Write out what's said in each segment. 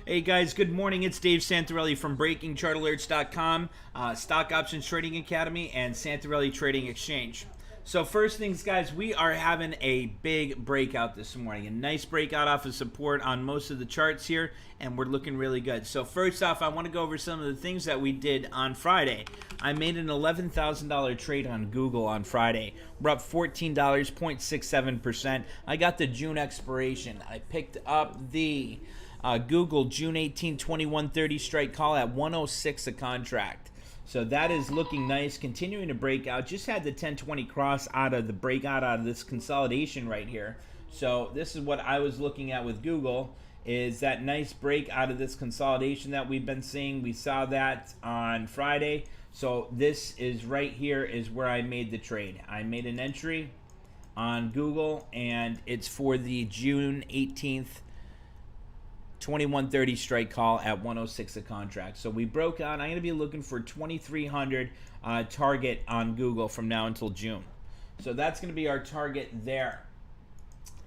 Hey guys, good morning. It's Dave Santarelli from BreakingChartAlerts.com, Stock Options Trading Academy, and Santarelli Trading Exchange. So first things guys, we are having a big breakout this morning. A nice breakout off of support on most of the charts here, and we're looking really good. So first off, I want to go over some of the things that we did on Friday. I made an $11,000 trade on Google on Friday. We're up $14, 0.67%. I got the June expiration. I picked up the Google June 18, 2130 strike call at 106 a contract. So that is looking nice, continuing to break out. Just had the 1020 cross out of the breakout out of this consolidation right here. So this is what I was looking at with Google, is that nice break out of this consolidation that we've been seeing. We saw that on Friday. So this is right here is where I made the trade. I made an entry on Google, and it's for the June 18th 2130 strike call at 106 a contract. So we broke out. I'm going to be looking for 2300 target on Google from now until June. So that's going to be our target there.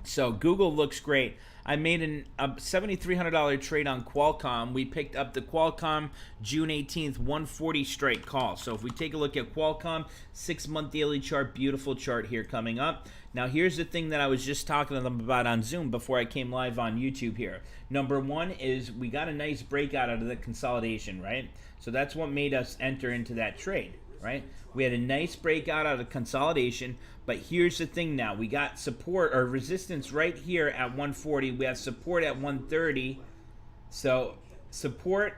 So Google looks great. I made a $7,300 trade on Qualcomm. We picked up the Qualcomm June 18th 140 strike call. So if we take a look at Qualcomm, 6-month daily chart, beautiful chart here coming up. Now here's the thing that I was just talking to them about on Zoom before I came live on YouTube here. Number one is we got a nice breakout out of the consolidation, right? So that's what made us enter into that trade, right? We had a nice breakout out of consolidation, but here's the thing now. We got support or resistance right here at 140. We have support at 130. So support,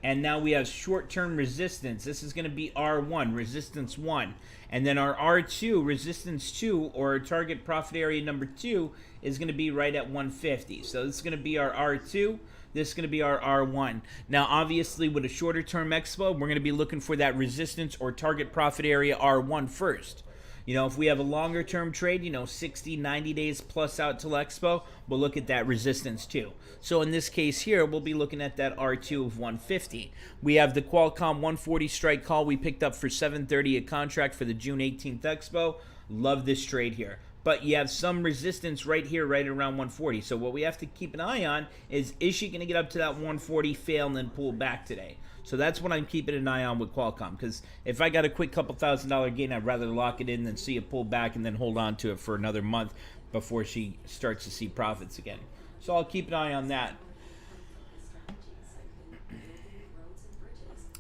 and now we have short-term resistance. This is going to be R1, resistance 1. And then our R2, resistance 2, or our target profit area number 2, is going to be right at 150. So this is going to be our R2. This is going to be our R1. Now, obviously, with a shorter-term expo, we're going to be looking for that resistance or target profit area R1 first. You know, if we have a longer term trade, you know, 60, 90 days plus out till Expo, we'll look at that resistance too. So in this case here, we'll be looking at that R2 of 150. We have the Qualcomm 140 strike call we picked up for 730 a contract for the June 18th Expo. Love this trade here. But you have some resistance right here, right around 140. So what we have to keep an eye on is she going to get up to that 140, fail, and then pull back today? So that's what I'm keeping an eye on with Qualcomm, because if I got a quick couple $1,000 gain, I'd rather lock it in than see it pull back and then hold on to it for another month before she starts to see profits again. So I'll keep an eye on that.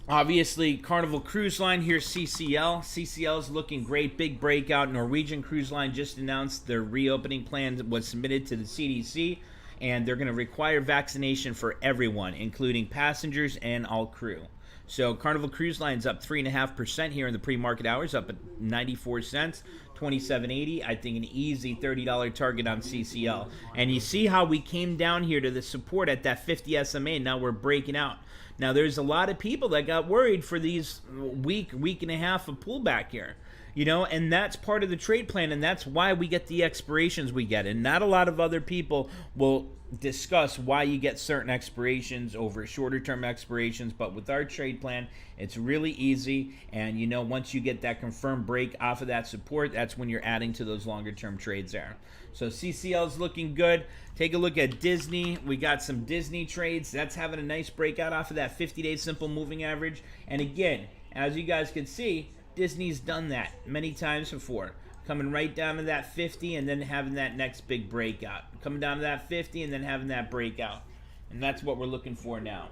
Obviously, Carnival Cruise Line, here's CCL. CCL is looking great, big breakout. Norwegian Cruise Line just announced their reopening plan was submitted to the CDC, and they're going to require vaccination for everyone, including passengers and all crew. So Carnival Cruise Line's up 3.5% here in the pre-market hours, up at 94 cents, 27.80. I think an easy $30 target on CCL. And you see how we came down here to the support at that 50 SMA. Now we're breaking out. Now there's a lot of people that got worried for these week and a half of pullback here. You know, and that's part of the trade plan, and that's why we get the expirations we get. And not a lot of other people will discuss why you get certain expirations over shorter term expirations, but with our trade plan, it's really easy. And you know, once you get that confirmed break off of that support, that's when you're adding to those longer term trades there. So CCL is looking good. Take a look at Disney. We got some Disney trades. That's having a nice breakout off of that 50-day simple moving average. And again, as you guys can see, Disney's done that many times before, coming right down to that 50 and then having that next big breakout, coming down to that 50 and then having that breakout, and that's what we're looking for now.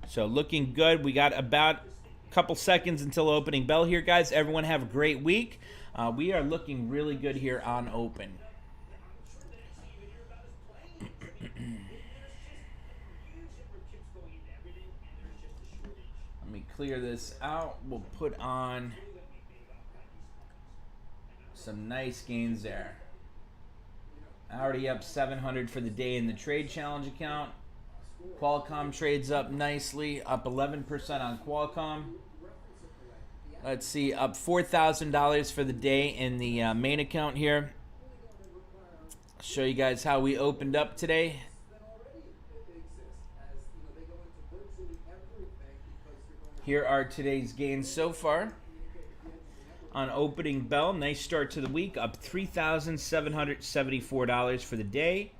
So looking good. We got about a couple seconds until opening bell here, guys. Everyone have a great week. We are looking really good here on open. Let me clear this out. We'll put on some nice gains there. Already up 700 for the day in the trade challenge account. Qualcomm trades up nicely, up 11% on Qualcomm. Let's see, up $4,000 for the day in the main account here. I'll show you guys how we opened up today. Here are today's gains so far. On opening bell, nice start to the week, up $3,774 for the day.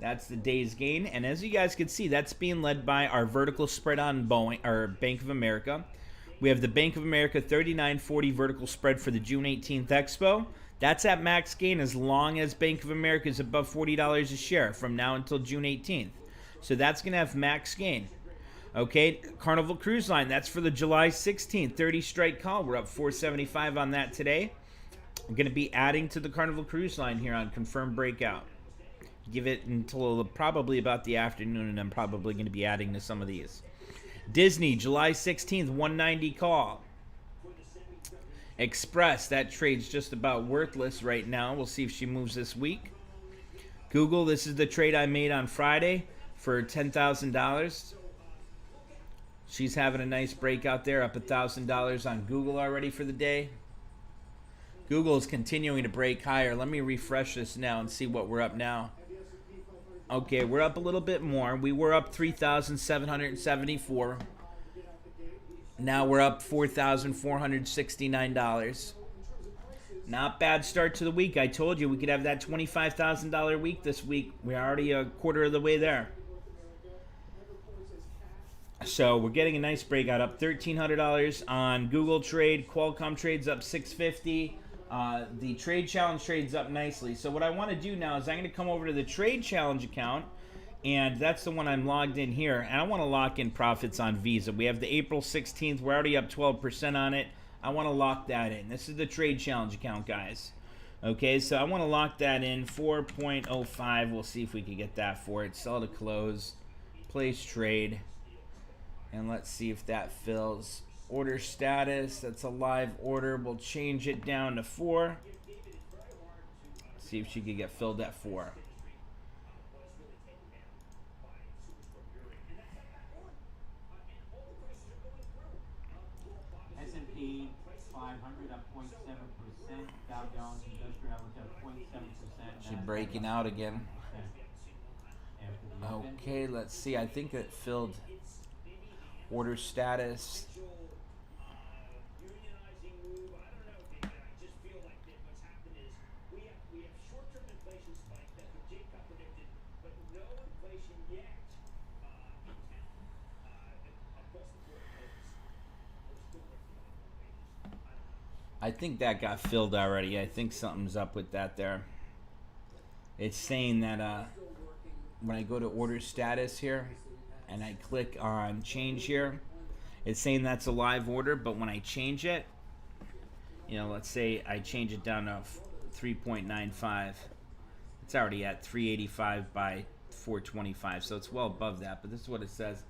That's the day's gain. And as you guys can see, that's being led by our vertical spread on Bank of America. We have the Bank of America 39.40 vertical spread for the June 18th Expo. That's at max gain as long as Bank of America is above $40 a share from now until June 18th. So that's going to have max gain. Okay, Carnival Cruise Line, that's for the July 16th 30 strike call. We're up 475 on that today. I'm going to be adding to the Carnival Cruise Line here on confirmed breakout. Give it until probably about the afternoon, and I'm probably going to be adding to some of these. Disney, July 16th, 190 call. Express, that trade's just about worthless right now. We'll see if she moves this week. Google, this is the trade I made on Friday for $10,000. She's having a nice breakout there, up $1,000 on Google already for the day. Google is continuing to break higher. Let me refresh this now and see what we're up now. Okay, we're up a little bit more. We were up 3,774. Now we're up $4,469. Not bad start to the week. I told you we could have that $25,000 week this week. We're already a quarter of the way there. So we're getting a nice breakout, up $1,300 on Google trade. Qualcomm trades up $650. The trade challenge trades up nicely. So what I want to do now is I'm going to come over to the trade challenge account, and that's the one I'm logged in here. And I want to lock in profits on Visa. We have the April 16th. We're already up 12% on it. I want to lock that in. This is the trade challenge account, guys. Okay, so I want to lock that in 4.05. We'll see if we can get that for it. Sell to close, place trade, and let's see if that fills. Order status, that's a live order. We'll change it down to 4. See if she could get filled at 4. S&P 500 up 0.7%. Dow Jones Industrial up 0.7%. She's breaking out again. Okay, let's see. I think it filled order status. I think that got filled already. I think something's up with that there. It's saying that when I go to order status here and I click on change here, it's saying that's a live order, but when I change it, you know, let's say I change it down to 3.95, it's already at 385 by 425, so it's well above that. But this is what it says: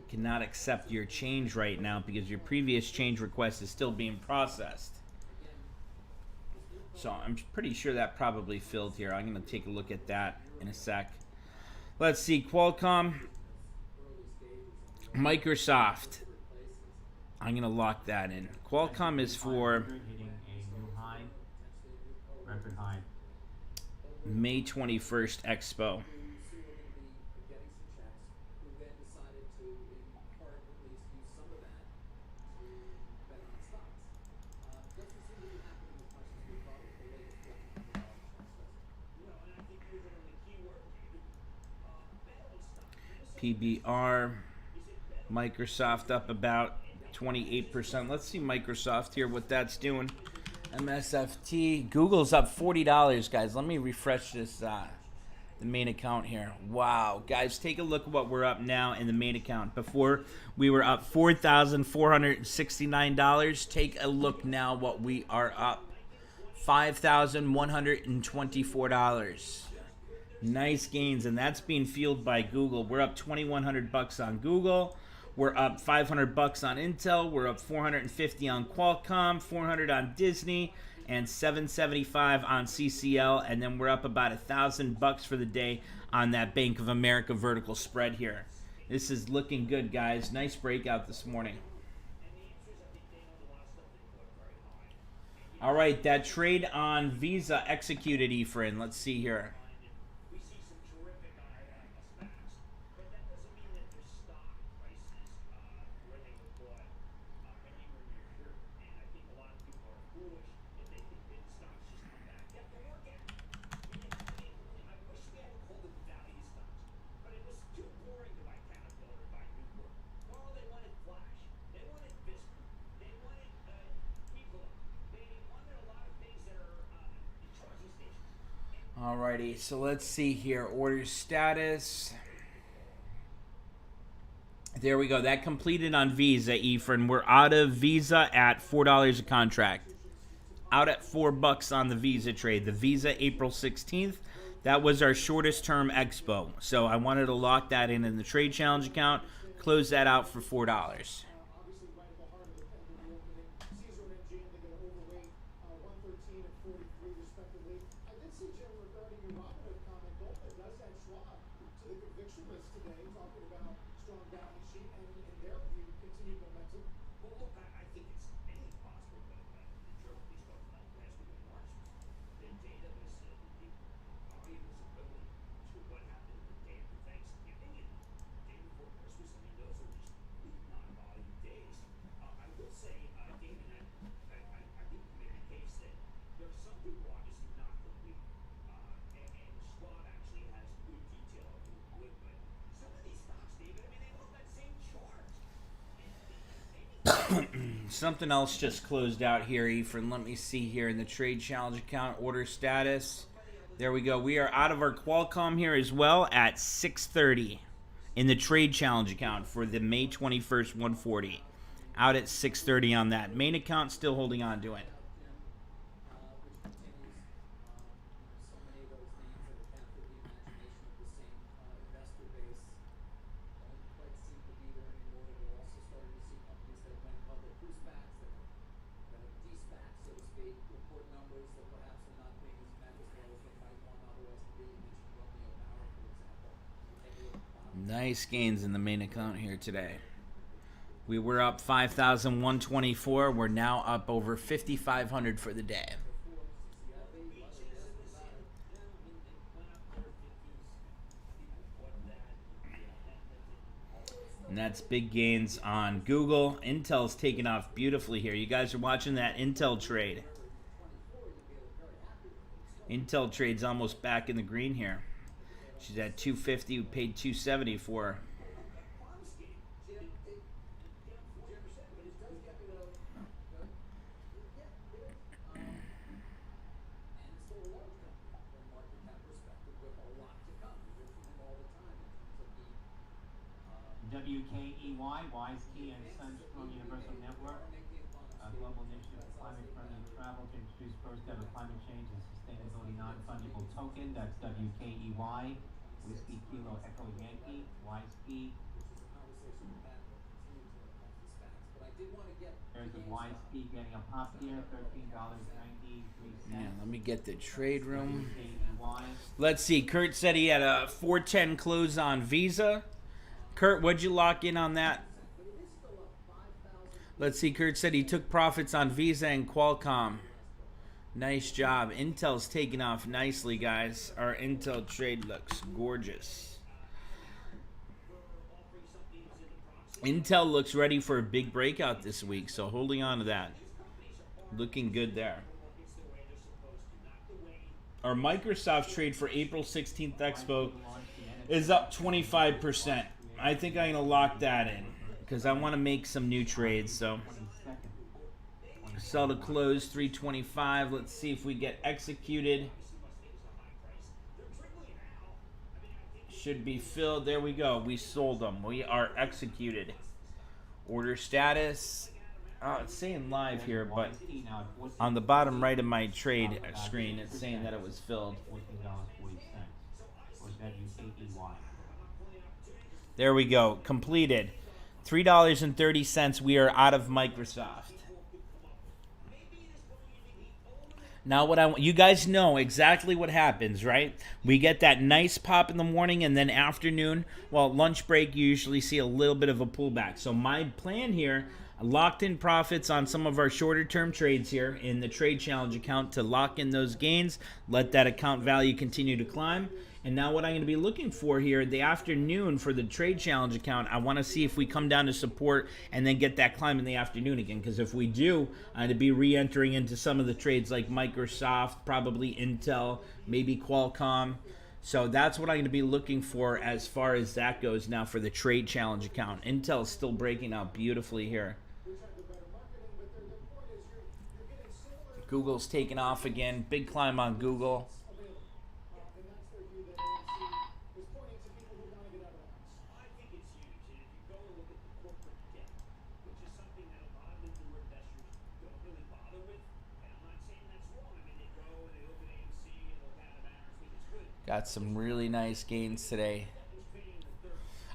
cannot accept your change right now because your previous change request is still being processed. So I'm pretty sure that probably filled here. I'm going to take a look at that in a sec. Let's see, Qualcomm, Microsoft. I'm going to lock that in. Qualcomm is for hitting a new high, record high. May 21st Expo. PBR, Microsoft up about 28%. Let's see Microsoft here, what that's doing. MSFT, Google's up $40, guys. Let me refresh this, the main account here. Wow, guys, take a look at what we're up now in the main account. Before, we were up $4,469. Take a look now what we are up. $5,124. Nice gains, and that's being fueled by Google. We're up $2,100 on Google. We're up $500 on Intel. We're up $450 on Qualcomm, $400 on Disney, and $775 on CCL. And then we're up about $1,000 for the day on that Bank of America vertical spread here. This is looking good, guys. Nice breakout this morning. All right, that trade on Visa executed, Efrain. Let's see here. Alrighty, so let's see here. Order status. There we go. That completed on Visa, Efren. We're out of Visa at $4 a contract. Out at $4 on the Visa trade. The Visa April 16th. That was our shortest term expo. So I wanted to lock that in the trade challenge account. Close that out for $4. Something else just closed out here, Efren. Let me see here in the trade challenge account. Order status. There we go. We are out of our Qualcomm here as well at 6:30 in the trade challenge account for the May 21st 140. Out at 6:30 on that. Main account still holding on to it. Nice gains in the main account here today. We were up 5,124. We're now up over 5,500 for the day. And that's big gains on Google. Intel's taking off beautifully here. You guys are watching that Intel trade. Intel trade's almost back in the green here. She's at 250. We paid 270 for her. WKEY, Wise Key and Sunstrong Universal Network, a global initiative of climate-friendly travel to introduce first-ever climate change and sustainability non-fungible token. That's WKEY, Whiskey Kilo Echo Yankee, Wise Key. There's a Wise Key getting a pop here, $13.93. Yeah, let me get the trade room. Let's see. Kurt said he had a 410 close on Visa. Kurt, what'd you lock in on that? Let's see. Kurt said he took profits on Visa and Qualcomm. Nice job. Intel's taking off nicely, guys. Our Intel trade looks gorgeous. Intel looks ready for a big breakout this week, so holding on to that. Looking good there. Our Microsoft trade for April 16th Expo is up 25%. I think I'm going to lock that in because I want to make some new trades. So sell to close 325. Let's see if we get executed. Should be filled. There we go. We sold them. We are executed. Order status. Oh, it's saying live here, but on the bottom right of my trade screen, it's saying that it was filled. There we go. Completed. $3.30. We are out of Microsoft. Now what I want, you guys know exactly what happens, right? We get that nice pop in the morning and then afternoon, well, lunch break, you usually see a little bit of a pullback. So my plan here, locked in profits on some of our shorter term trades here in the trade challenge account to lock in those gains, let that account value continue to climb. And now what I'm going to be looking for here in the afternoon for the trade challenge account, I want to see if we come down to support and then get that climb in the afternoon again. Because if we do, I'm going to be re-entering into some of the trades like Microsoft, probably Intel, maybe Qualcomm. So that's what I'm going to be looking for as far as that goes now for the trade challenge account. Intel is still breaking out beautifully here. Google's taking off again. Big climb on Google. Got some really nice gains today.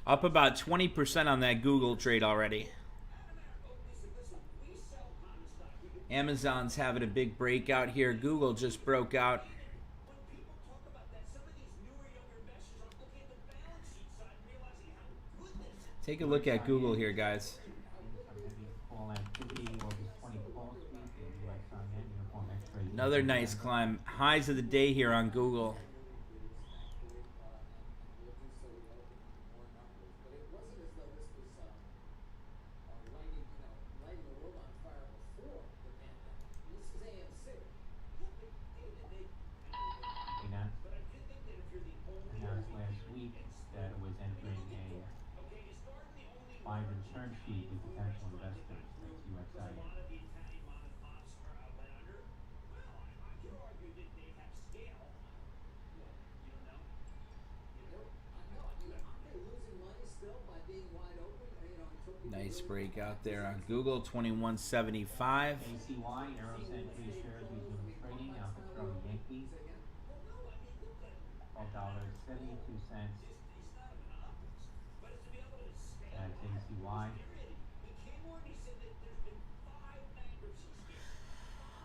Up about 20% on that Google trade already. Amazon's having a big breakout here. Google just broke out. Take a look at Google here, guys. Some heavy fall activity, August 20 call sweep in U.S. yen, uniform X-ray. Another nice climb. Highs of the day here on Google. Announced last week that it was entering a buy return sheet with potential investors. That's UXI. Nice breakout there on Google, 2175. ACY, Aero Century shares resume trading after throwing Yankee. $12.72. That's ACY.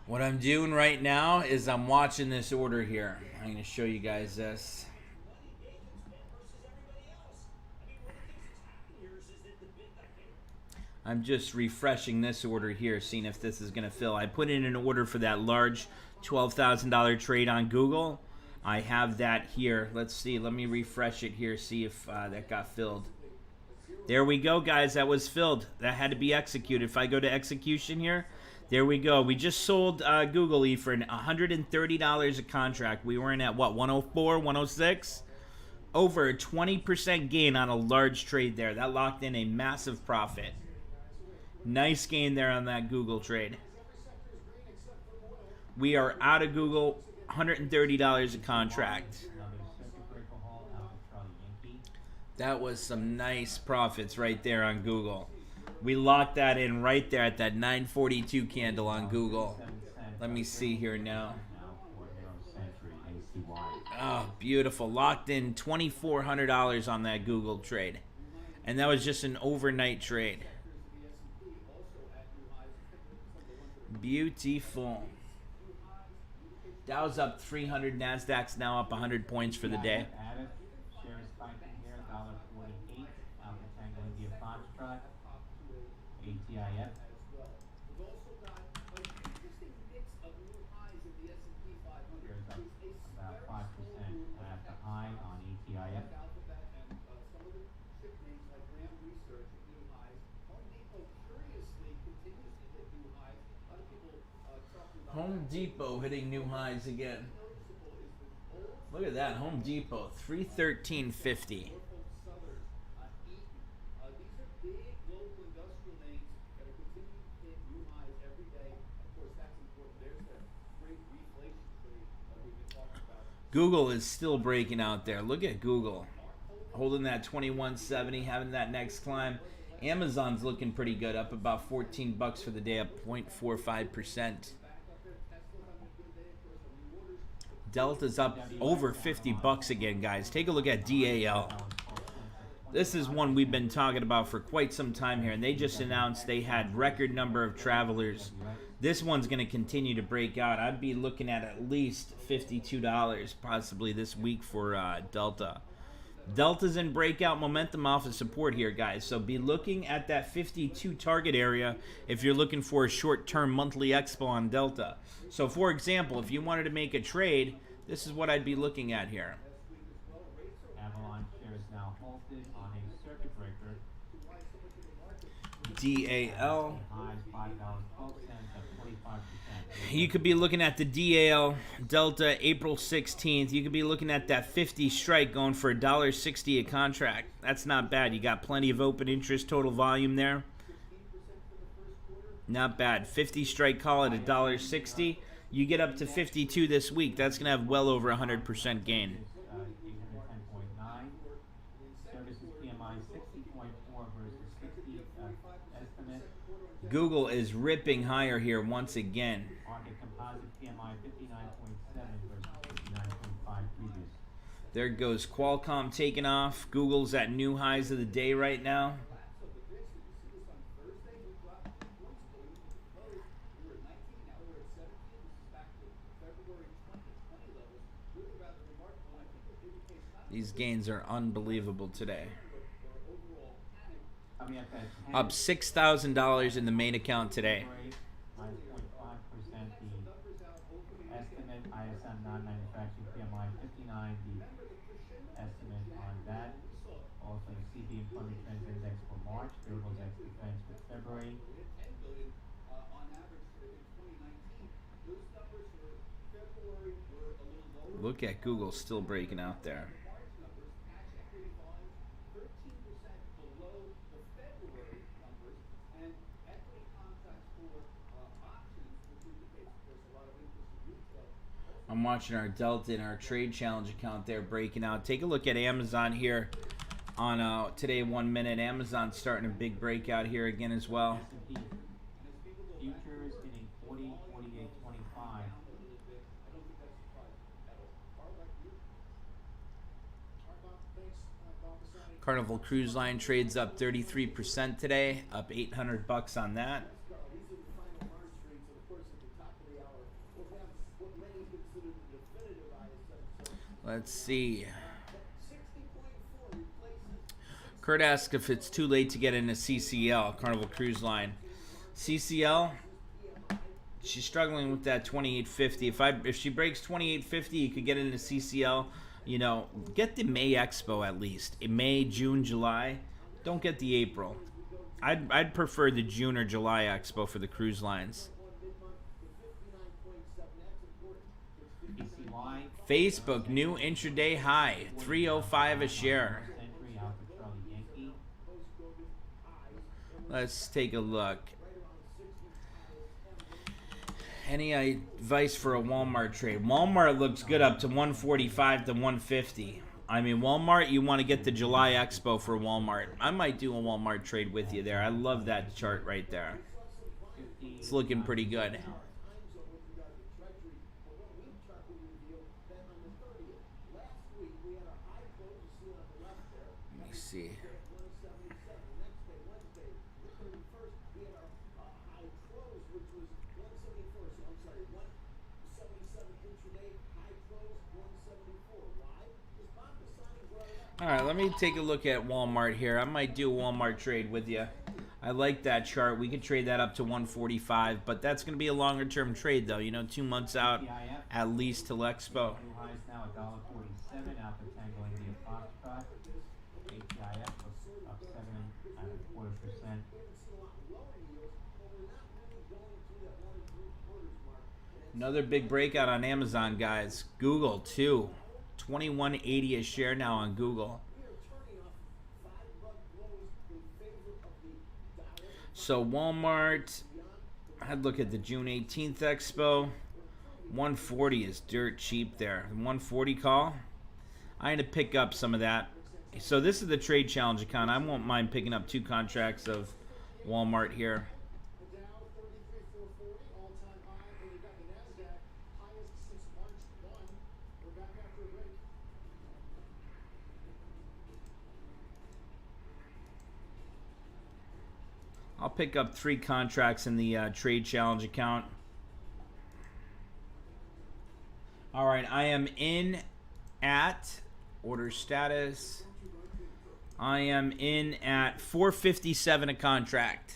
What I'm doing right now is I'm watching this order here. I'm going to show you guys this. I'm just refreshing this order here, seeing if this is going to fill. I put in an order for that large $12,000 trade on Google. I have that here. Let's see. Let me refresh it here, see if that got filled. There we go, guys. That was filled. That had to be executed. If I go to execution here, there we go. We just sold Google E for $130 a contract. We were in at, what, 104, 106? Over a 20% gain on a large trade there. That locked in a massive profit. Nice gain there on that Google trade. We are out of Google, $130 a contract. That was some nice profits right there on Google. We locked that in right there at that 942 candle on Google. Let me see here now. Oh, beautiful. Locked in $2,400 on that Google trade. And that was just an overnight trade. Beautiful. Dow's up 300. NASDAQ's now up 100 points for the day. Shares spiking here, $1.48. Alpha Tango India Foxtrot. ATIF. Shares up about 5% at the high on ATIF. Home Depot hitting new highs again. Look at that, Home Depot, $313.50. Google is still breaking out there. Look at Google. Holding that 2170, having that next climb. Amazon's looking pretty good, up about 14 bucks for the day, up 0.45%. Delta's up over 50 bucks again, guys. Take a look at DAL. This is one we've been talking about for quite some time here, and they just announced they had record number of travelers. This one's going to continue to break out. I'd be looking at least $52 possibly this week for Delta. Delta's in breakout momentum off of support here, guys. So be looking at that 52 target area if you're looking for a short-term monthly expo on Delta. So, for example, if you wanted to make a trade, this is what I'd be looking at here. Avalon shares now halted on a circuit breaker. DAL. Highs $5.12 at 25%. You could be looking at the DAL Delta April 16th. You could be looking at that 50 strike going for $1.60 a contract. That's not bad. You got plenty of open interest, total volume there. Not bad. 50 strike call at $1.60. You get up to 52 this week. That's going to have well over 100% gain. 810.9. Services PMI 60.4 versus 60 estimate. Google is ripping higher here once again. Market composite PMI 59.7 versus 59.5 previous. There goes Qualcomm taking off. Google's at new highs of the day right now. These gains are unbelievable today. Up $6,000 in the main account today. Minus 0.5%. The estimate ISM non-manufacturing PMI 59. The estimate on that. Also the CB Employment Trends Index for March. Durables X Defense for February. Look at Google still breaking out there. I'm watching our Delta and our Trade Challenge account there breaking out. Take a look at Amazon here on today 1 minute. Amazon's starting a big breakout here again as well. Futures hitting 40, 48, 25. Carnival Cruise Line trades up 33% today, up $800 on that. Let's see. Kurt asked if it's too late to get into CCL, Carnival Cruise Line. CCL, she's struggling with that 2850. If she breaks 2850, you could get into CCL. You know, get the May Expo at least. In May, June, July. Don't get the April. I'd prefer the June or July Expo for the cruise lines. Facebook, new intraday high, 305 a share. Let's take a look. Any advice for a Walmart trade? Walmart looks good up to 145 to 150. I mean, Walmart, you want to get the July Expo for Walmart. I might do a Walmart trade with you there. I love that chart right there. It's looking pretty good. Let me see. All right, let me take a look at Walmart here. I might do a Walmart trade with you. I like that chart. We could trade that up to 145, but that's going to be a longer-term trade, though. You know, 2 months out at least till Expo. New highs now $1.47 after Tango India Foxtrot. APIF up 7.25%. Another big breakout on Amazon, guys. Google, too. 21.80 a share now on Google. So Walmart, I'd look at the June 18th Expo. 140 is dirt cheap there. 140 call. I had to pick up some of that. So this is the Trade Challenge account. I won't mind picking up 2 contracts of Walmart here. I'll pick up 3 contracts in the Trade Challenge account. All right, I am in at order status. I am in at 457 a contract.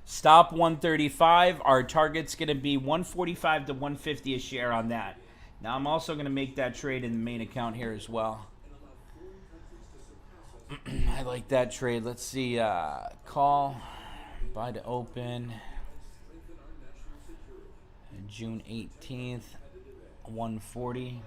Stop 135. Our target's going to be 145 to 150 a share on that. Now I'm also going to make that trade in the main account here as well. I like that trade. Let's see. Call. Buy to open June 18th, 140.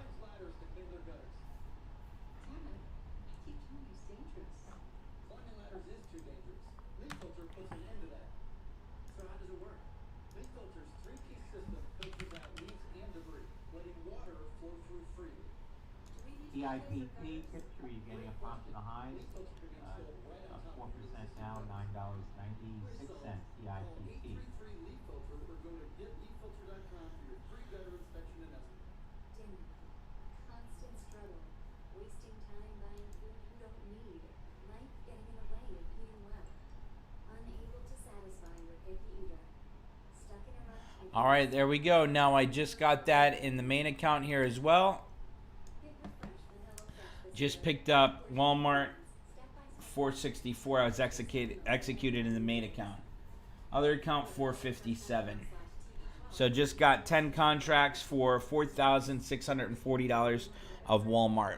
TIPP Tiptree getting a pop to the highs. Up 4% now, $9.96. TIPP. Constant struggle, wasting time buying food you don't need, life getting in the way of eating well, unable to satisfy your picky eater, stuck in a rut. All right, there we go. Now I just got that in the main account here as well. Just picked up Walmart 464. I was executed in the main account. Other account 457. So just got 10 contracts for $4,640 of Walmart.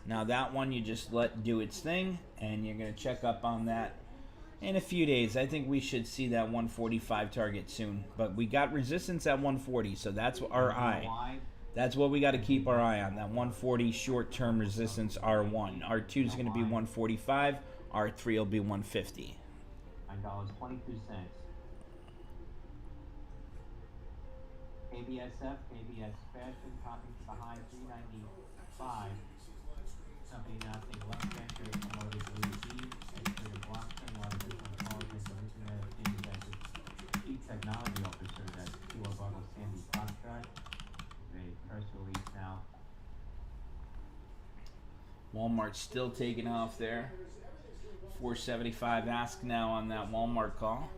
Now that one you just let do its thing, and you're going to check up on that in a few days. I think we should see that 145 target soon. But we got resistance at 140, so that's our eye. That's what we got to keep our eye on, that 140 short-term resistance R1. R2 is going to be 145. R3 will be 150. $9.22. KBSF, KBS Fashion, topping to the high, $3.95. Company announcing less venture promoted AD, executive blockchain, artificial intelligence, and Internet of Things as its chief technology officer. That's Q.O. Sandy contract. A press release now. Walmart's still taking off there. 475 ask now on that Walmart call.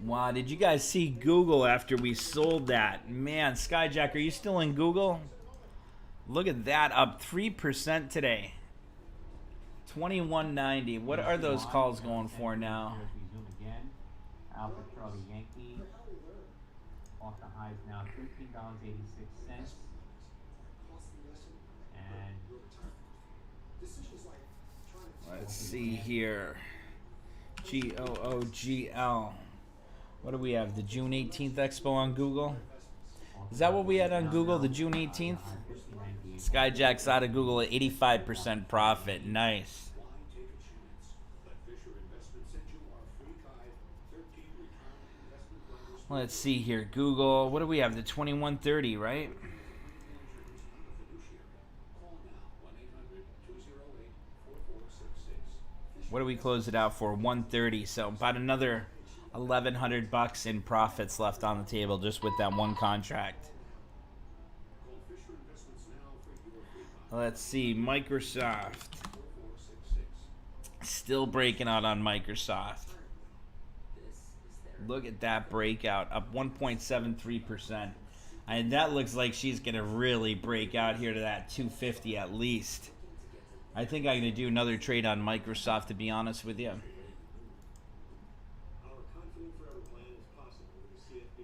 Wow, did you guys see Google after we sold that? Man, Skyjack, are you still in Google? Look at that, up 3% today. 21.90. What are those calls going for now? Alpha Charlie Yankee off the highs now, $13.86. And let's see here. GOOGL. What do we have? The June 18th Expo on Google? Is that what we had on Google, the June 18th? Skyjack's out of Google at 85% profit. Nice. Let's see here. Google, what do we have? The 2130, right? What do we close it out for? 130. So about another $1,100 in profits left on the table just with that one contract. Let's see. Microsoft. Still breaking out on Microsoft. Look at that breakout, up 1.73%. And that looks like she's going to really break out here to that 250 at least. I think I'm going to do another trade on Microsoft, to be honest with you.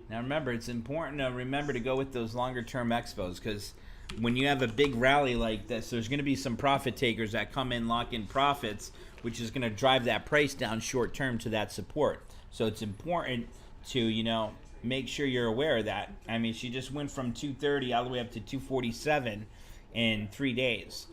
Now remember, it's important to remember to go with those longer term expos, because when you have a big rally like this, there's going to be some profit takers that come in, lock in profits, which is going to drive that price down short term to that support. So it's important to, make sure you're aware of that. I mean, she just went from 230 all the way up to 247 in 3 days.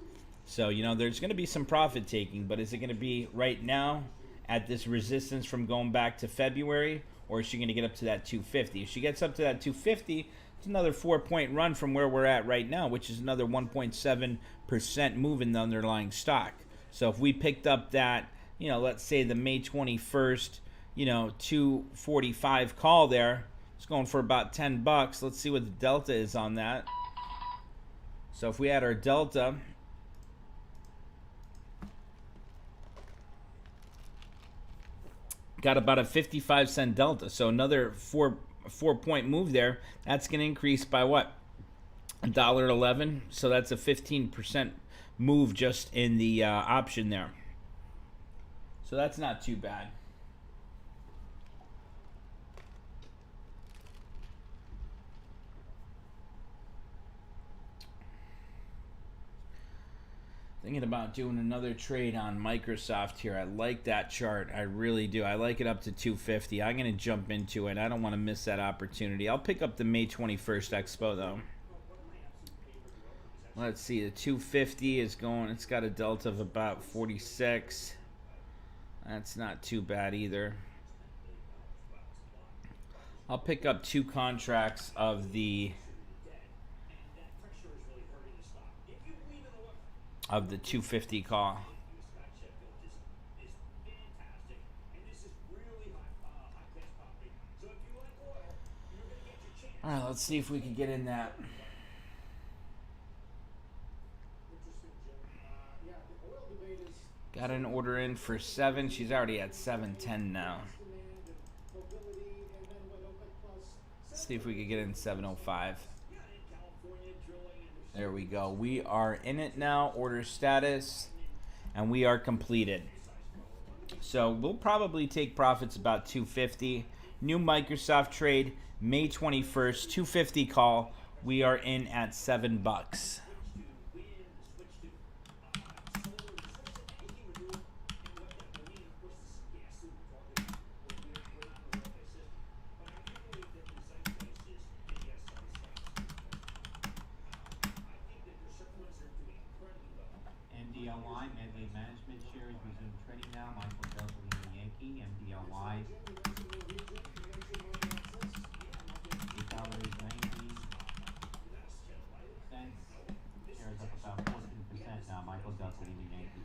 So, there's going to be some profit taking, but is it going to be right now at this resistance from going back to February, or is she going to get up to that 250? If she gets up to that 250, it's another 4-point run from where we're at right now, which is another 1.7% move in the underlying stock. So if we picked up that, let's say the May 21st, 245 call there, it's going for about $10. Let's see what the delta is on that. So if we had our delta, got about a 55-cent delta. So another 4-point move there. That's going to increase by what? $1.11. So that's a 15% move just in the option there. So that's not too bad. Thinking about doing another trade on Microsoft here. I like that chart. I really do. I like it up to 250. I'm going to jump into it. I don't want to miss that opportunity. I'll pick up the May 21st Expo, though. Let's see. The 250 is going. It's got a delta of about 46. That's not too bad either. I'll pick up 2 contracts of the 250 call. All right, let's see if we can get in that. Got an order in for 7. She's already at 710 now. Let's see if we could get in 705. There we go. We are in it now. Order status. And we are completed. So we'll probably take profits about 250. New Microsoft trade, May 21st, 250 call. We are in at $7. MDLY, Medley Management Shares resume trading now. Michael Delta Lima Yankee, MDLY. $8.90. Shares up about 14% now. Michael Delta Lima Yankee.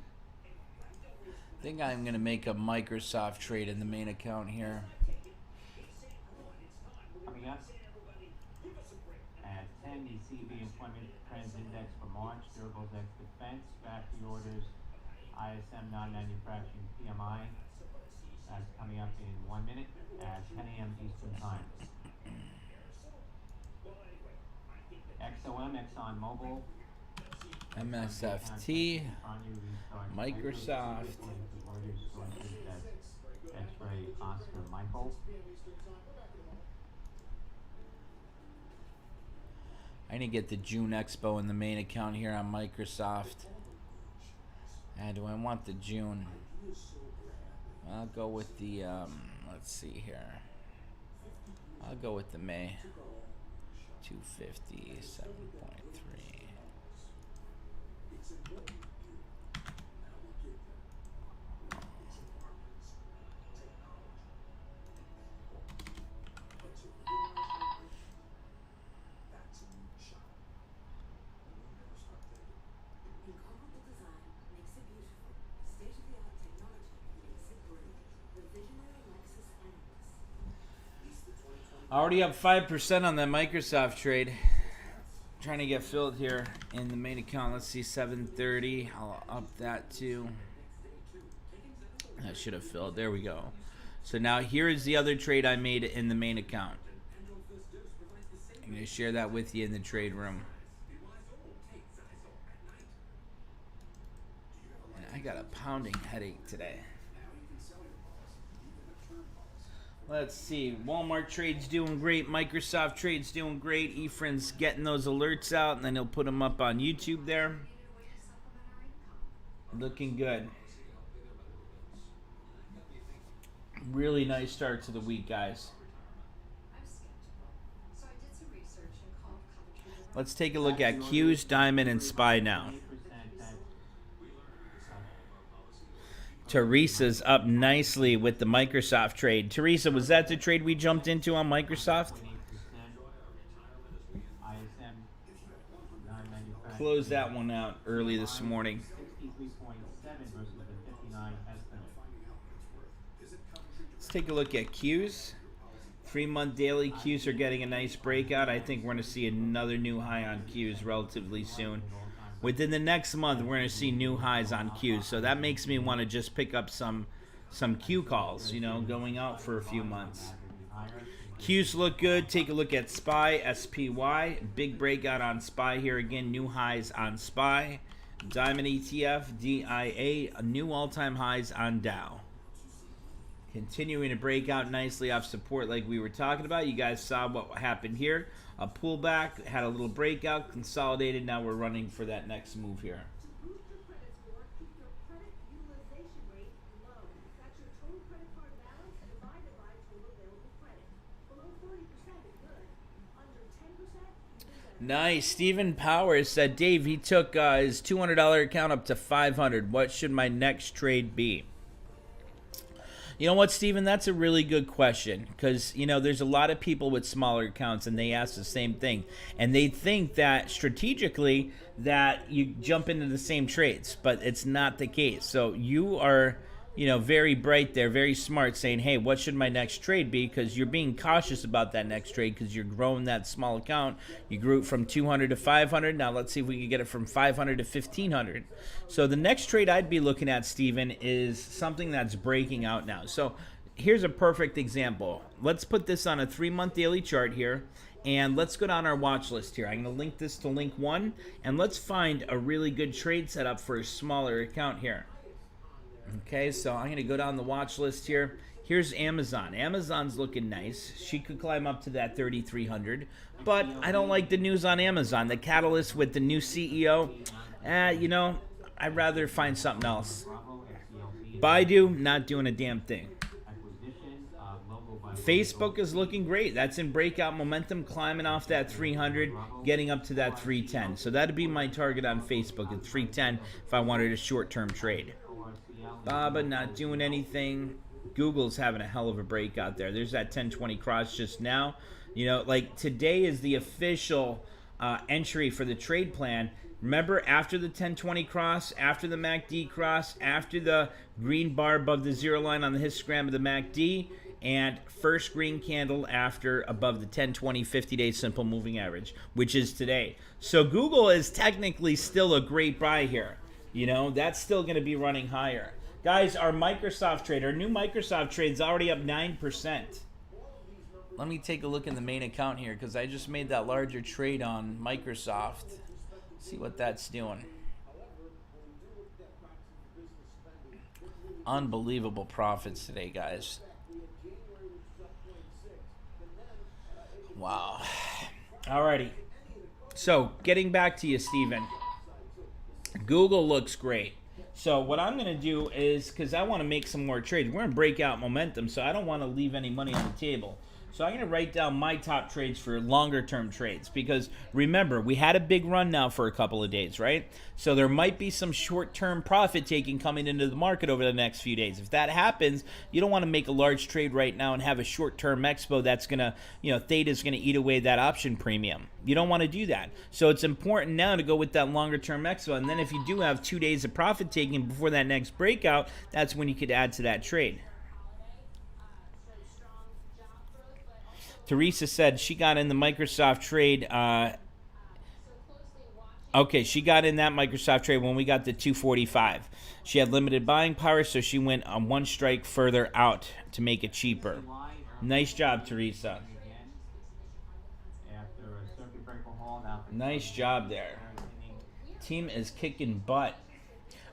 I think I'm going to make a Microsoft trade in the main account here. Coming up at 10, the CV Employment Trends Index for March, Durables X Defense, factory orders, ISM non-manufacturing PMI. That's coming up in 1 minute at 10 a.m. Eastern Time. XOM, ExxonMobil, MSFT, Microsoft. X-ray Oscar Michael. I need to get the June Expo in the main account here on Microsoft. And do I want the June? I'll go with the, let's see here. I'll go with the May. 250, 7.3. Incomparable design makes it beautiful. State-of-the-art technology makes it brilliant. The visionary Lexus NX. Already up 5% on that Microsoft trade. Trying to get filled here in the main account. Let's see, 730. I'll up that too. That should have filled. There we go. So now here is the other trade I made in the main account. I'm going to share that with you in the trade room. And I got a pounding headache today. Let's see. Walmart trade's doing great. Microsoft trade's doing great. Efren's getting those alerts out, and then he'll put them up on YouTube there. Looking good. Really nice start to the week, guys. Let's take a look at Q's, Diamond, and SPY now. Teresa's up nicely with the Microsoft trade. Teresa, was that the trade we jumped into on Microsoft? Closed that one out early this morning. 63.7 versus the 59 estimate. Let's take a look at Q's. 3-month daily Q's are getting a nice breakout. I think we're going to see another new high on Q's relatively soon. Within the next month, we're going to see new highs on Q's. So that makes me want to just pick up some Q calls, you know, going out for a few months. Q's look good. Take a look at SPY, SPY. Big breakout on SPY here again. New highs on SPY. Diamond ETF, DIA. New all-time highs on DAL. Continuing to break out nicely off support like we were talking about. You guys saw what happened here. A pullback, had a little breakout, consolidated. Now we're running for that next move here. Nice. Stephen Powers said, Dave, he took his $200 account up to $500. What should my next trade be? You know what, Steven? That's a really good question because, there's a lot of people with smaller accounts and they ask the same thing. And they think that strategically that you jump into the same trades, but it's not the case. So you are, very bright there, very smart saying, hey, what should my next trade be? Because you're being cautious about that next trade because you're growing that small account. You grew it from 200 to 500. Now let's see if we can get it from 500 to 1500. So the next trade I'd be looking at, Steven, is something that's breaking out now. So here's a perfect example. Let's put this on a 3-month daily chart here. And let's go down our watch list here. I'm going to link this to link 1. And let's find a really good trade setup for a smaller account here. Okay, so I'm going to go down the watch list here. Here's Amazon. Amazon's looking nice. She could climb up to that 3,300. But I don't like the news on Amazon. The catalyst with the new CEO, I'd rather find something else. Baidu, not doing a damn thing. Facebook is looking great. That's in breakout momentum, climbing off that 300, getting up to that 310. So that'd be my target on Facebook at 310 if I wanted a short-term trade. Baba not doing anything. Google's having a hell of a breakout there. There's that 1020 cross just now. Today is the official entry for the trade plan. Remember, after the 1020 cross, after the MACD cross, after the green bar above the zero line on the histogram of the MACD, and first green candle after above the 1020 50-day simple moving average, which is today. So Google is technically still a great buy here. That's still going to be running higher. Guys, our Microsoft trade, our new Microsoft trade is already up 9%. Let me take a look in the main account here because I just made that larger trade on Microsoft. See what that's doing. Unbelievable profits today, guys. Wow. Alrighty. So, getting back to you, Steven. Google looks great. So what I'm going to do is, because I want to make some more trades, we're going to break out momentum, so I don't want to leave any money on the table. So I'm going to write down my top trades for longer term trades because remember, we had a big run now for a couple of days, right? So there might be some short term profit taking coming into the market over the next few days. If that happens, you don't want to make a large trade right now and have a short term expo that's going to, theta is going to eat away that option premium. You don't want to do that. So it's important now to go with that longer term expo. And then if you do have 2 days of profit taking before that next breakout, that's when you could add to that trade. Teresa said she got in the Microsoft trade. Okay, she got in that Microsoft trade when we got to 245. She had limited buying power, so she went on one strike further out to make it cheaper. Nice job, Teresa. Nice job there. Team is kicking butt.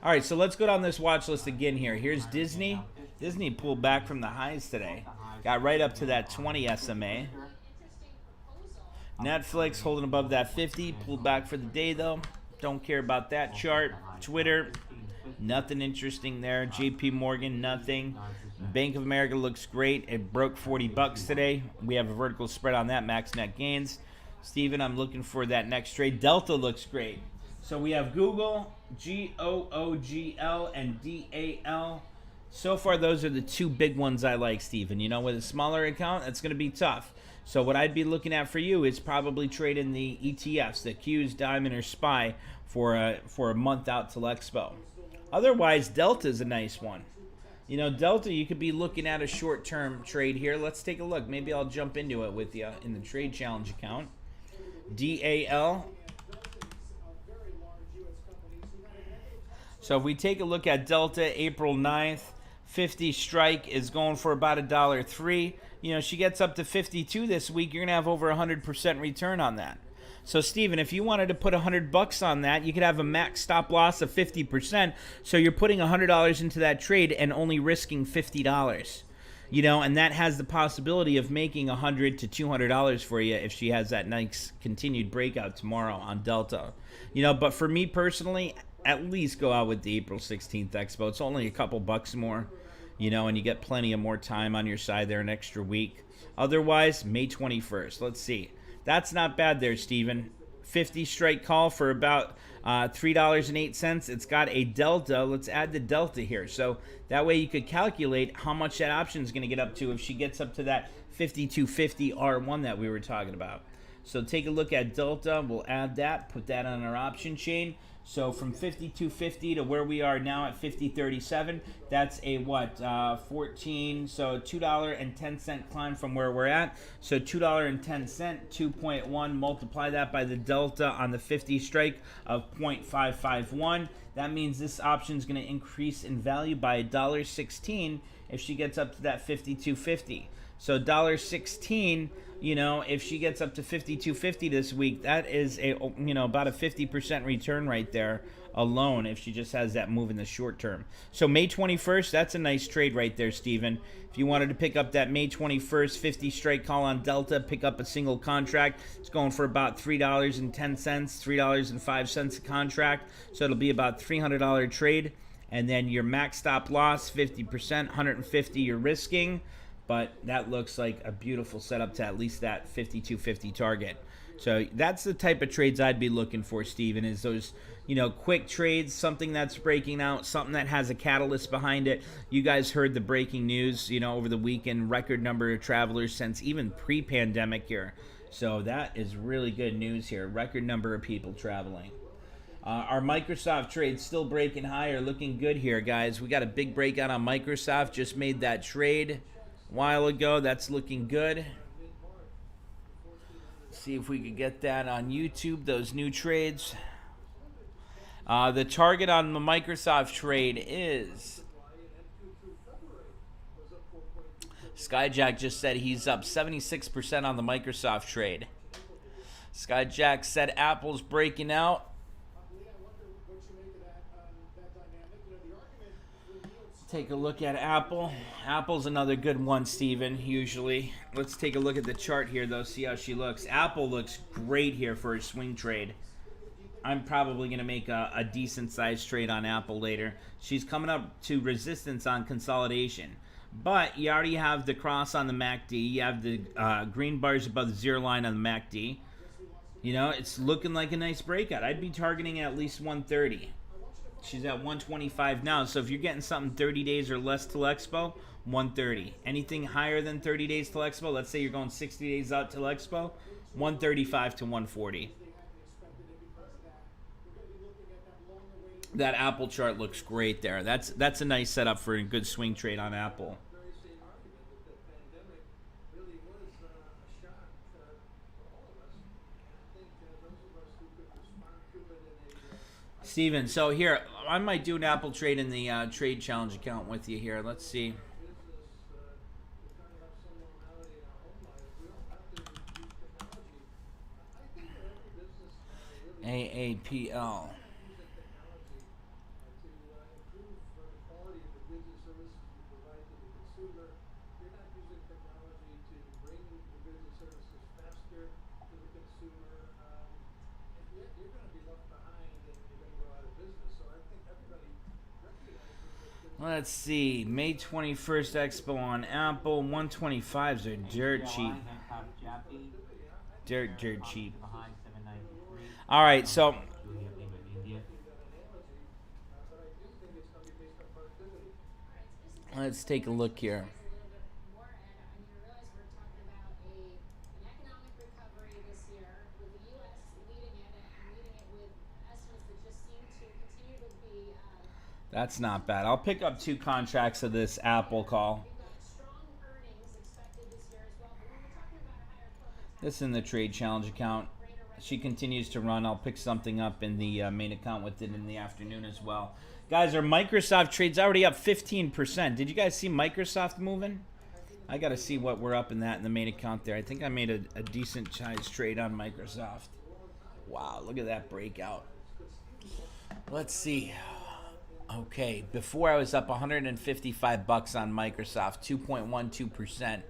All right, so let's go down this watch list again here. Here's Disney. Disney pulled back from the highs today. Got right up to that 20 SMA. Netflix holding above that 50. Pulled back for the day, though. Don't care about that chart. Twitter, nothing interesting there. JP Morgan, nothing. Bank of America looks great. It broke 40 bucks today. We have a vertical spread on that, max net gains. Steven, I'm looking for that next trade. Delta looks great. So we have Google, GOOGL, and DAL. So far, those are the two big ones I like, Steven. With a smaller account, it's going to be tough. So what I'd be looking at for you is probably trading the ETFs, the Qs, Diamond, or SPY for a month out till Expo. Otherwise, Delta is a nice one. Delta, you could be looking at a short-term trade here. Let's take a look. Maybe I'll jump into it with you in the Trade Challenge account. DAL. So if we take a look at Delta, April 9th, 50 strike is going for about $1.03. She gets up to 52 this week, you're going to have over 100% return on that. So, Steven, if you wanted to put $100 on that, you could have a max stop loss of 50%. So you're putting $100 into that trade and only risking $50. And that has the possibility of making $100 to $200 for you if she has that nice continued breakout tomorrow on Delta. But for me personally, at least go out with the April 16th Expo. It's only a couple bucks more, and you get plenty of more time on your side there, an extra week. Otherwise, May 21st. Let's see. That's not bad there, Steven. 50 strike call for about $3.08. It's got a delta. Let's add the delta here. So that way you could calculate how much that option is going to get up to if she gets up to that 5250 R1 that we were talking about. So take a look at delta. We'll add that, put that on our option chain. So from 5250 to where we are now at 5037, that's a what? 14, so $2.10 climb from where we're at. So $2.10, 2.1, multiply that by the delta on the 50 strike of 0.551. That means this option is going to increase in value by $1.16 if she gets up to that 5250. So $1.16, you know, if she gets up to 5250 this week, that is a, you know, about a 50% return right there alone if she just has that move in the short term. So May 21st, that's a nice trade right there, Steven. If you wanted to pick up that May 21st 50 strike call on Delta, pick up a single contract. It's going for about $3.10, $3.05 a contract. So it'll be about $300 trade. And then your max stop loss, 50%, 150 you're risking. But that looks like a beautiful setup to at least that 5250 target. So that's the type of trades I'd be looking for, Steven, is those, you know, quick trades, something that's breaking out, something that has a catalyst behind it. You guys heard the breaking news, you know, over the weekend, record number of travelers since even pre-pandemic here. So that is really good news here. Record number of people traveling. Our Microsoft trade still breaking higher, looking good here, guys. We got a big breakout on Microsoft. Just made that trade a while ago. That's looking good. See if we could get that on YouTube, those new trades. The target on the Microsoft trade is... Skyjack just said he's up 76% on the Microsoft trade. Skyjack said Apple's breaking out. Take a look at Apple. Apple's another good one, Steven, usually. Let's take a look at the chart here, though, see how she looks. Apple looks great here for a swing trade. I'm probably going to make a decent-sized trade on Apple later. She's coming up to resistance on consolidation. But you already have the cross on the MACD. You have the green bars above the zero line on the MACD. You know, it's looking like a nice breakout. I'd be targeting at least 130. She's at 125 now, so if you're getting something 30 days or less till Expo, 130. Anything higher than 30 days till Expo, let's say you're going 60 days out till Expo, 135 to 140. That Apple chart looks great there. That's a nice setup for a good swing trade on Apple. Steven, so here, I might do an Apple trade in the trade challenge account with you here. Let's see. AAPL. Let's see, May 21st Expo on Apple. 125s are dirt cheap. Dirt cheap. All right, so let's take a look here. That's not bad. I'll pick up 2 contracts of this Apple call. This is in the trade challenge account. She continues to run. I'll pick something up in the main account with it in the afternoon as well. Guys, our Microsoft trade's already up 15%. Did you guys see Microsoft moving? I got to see what we're up in that in the main account there. I think I made a decent size trade on Microsoft. Wow, look at that breakout. Let's see. Okay, before I was up 155 bucks on Microsoft, 2.12%,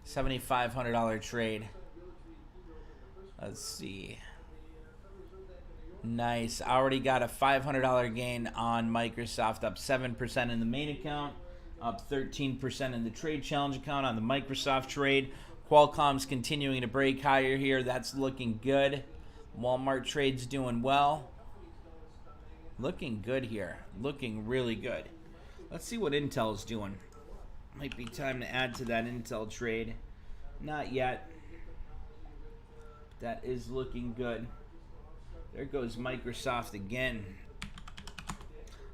$7,500 trade. Let's see. Nice. I already got a $500 gain on Microsoft, up 7% in the main account, up 13% in the trade challenge account on the Microsoft trade. Qualcomm's continuing to break higher here. That's looking good. Walmart trade's doing well. Looking good here. Looking really good. Let's see what Intel's doing. Might be time to add to that Intel trade. Not yet. That is looking good. There goes Microsoft again.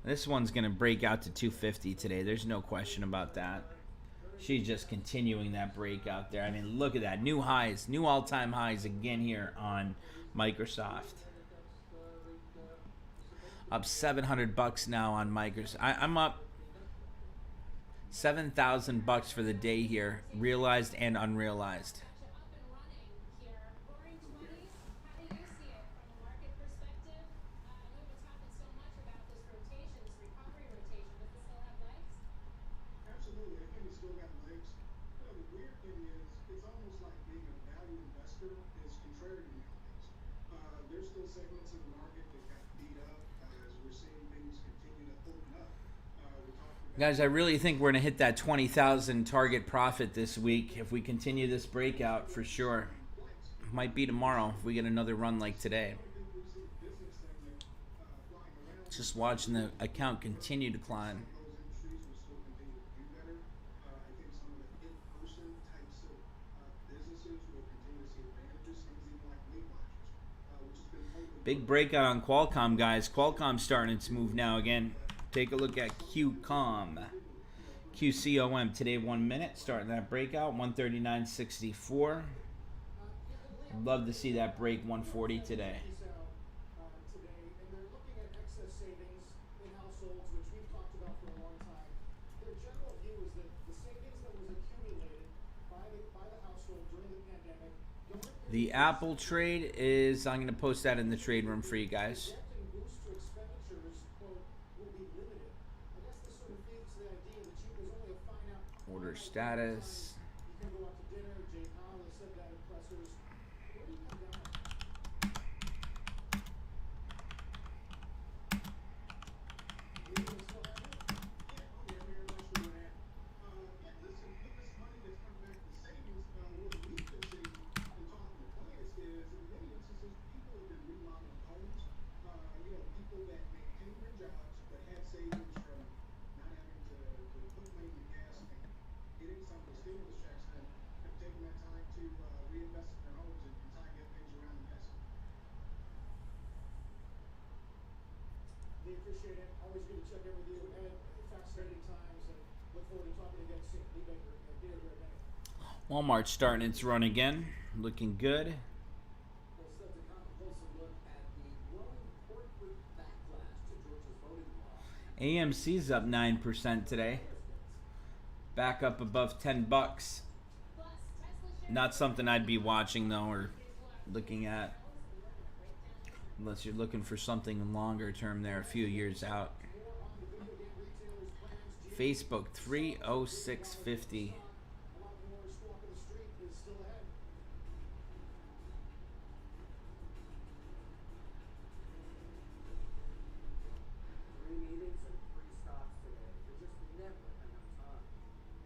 This one's going to break out to 250 today. There's no question about that. She's just continuing that breakout there. I mean, look at that. New highs, new all-time highs again here on Microsoft. Up $700 now on Microsoft. I'm up $7,000 for the day here, realized and unrealized. Absolutely, I think it's still got legs. You know, the weird thing is, it's almost like being a value investor is contrary to nowadays. There's still segments of the market that got beat up as we're seeing things continue to open up. We're talking about Guys, I really think we're going to hit that 20,000 target profit this week if we continue this breakout for sure. Might be tomorrow if we get another run like today. I don't think we see the business segment flying around. Just watching the account continue to climb. Some of those industries will still continue to do better. I think some of the in-person types of businesses will continue to see advantages. Things even like Weight Watchers, which has been holding. Big breakout on Qualcomm, guys. Qualcomm's starting its move now again. Take a look at QCOM. QCOM today, 1 minute. Starting that breakout, 139.64. Love to see that break 140 today. Today, and they're looking at excess savings in households, which we've talked about for a long time. Their general view is that the savings that was accumulated by the household during the pandemic don't The Apple trade is, I'm going to post that in the trade room for you guys. and boost to expenditures, quote, will be limited. I guess this sort of feeds the idea that there's only a finite Order status. you can go out to dinner. Jay Powell has said that in pressers. Where do you come down on that? You still have it? Yeah, very much so that. Yeah, listen, with this money that's coming back to savings, what we've been seeing and talking to clients is, in many instances, people have been remodeling homes. People that maintain their jobs but had savings from not having to put money in the gas tank, getting some of the stimulus checks, and have taken that time to reinvest in their homes and try and get things around the nest. We appreciate it. Always good to check in with you. Ed, fascinating times, and look forward to talking again soon. Lee Baker, Beer Beer Day. Walmart's starting its run again. Looking good. We'll start to take a closer look at the growing corporate backlash to Georgia's voting law. AMC's up 9% today. Back up above $10. Not something I'd be watching though or looking at. Unless you're looking for something longer term there, a few years out. Facebook 306.50. A lot more squawk in the street is still ahead. Three meetings and three stops today. There's just never enough time.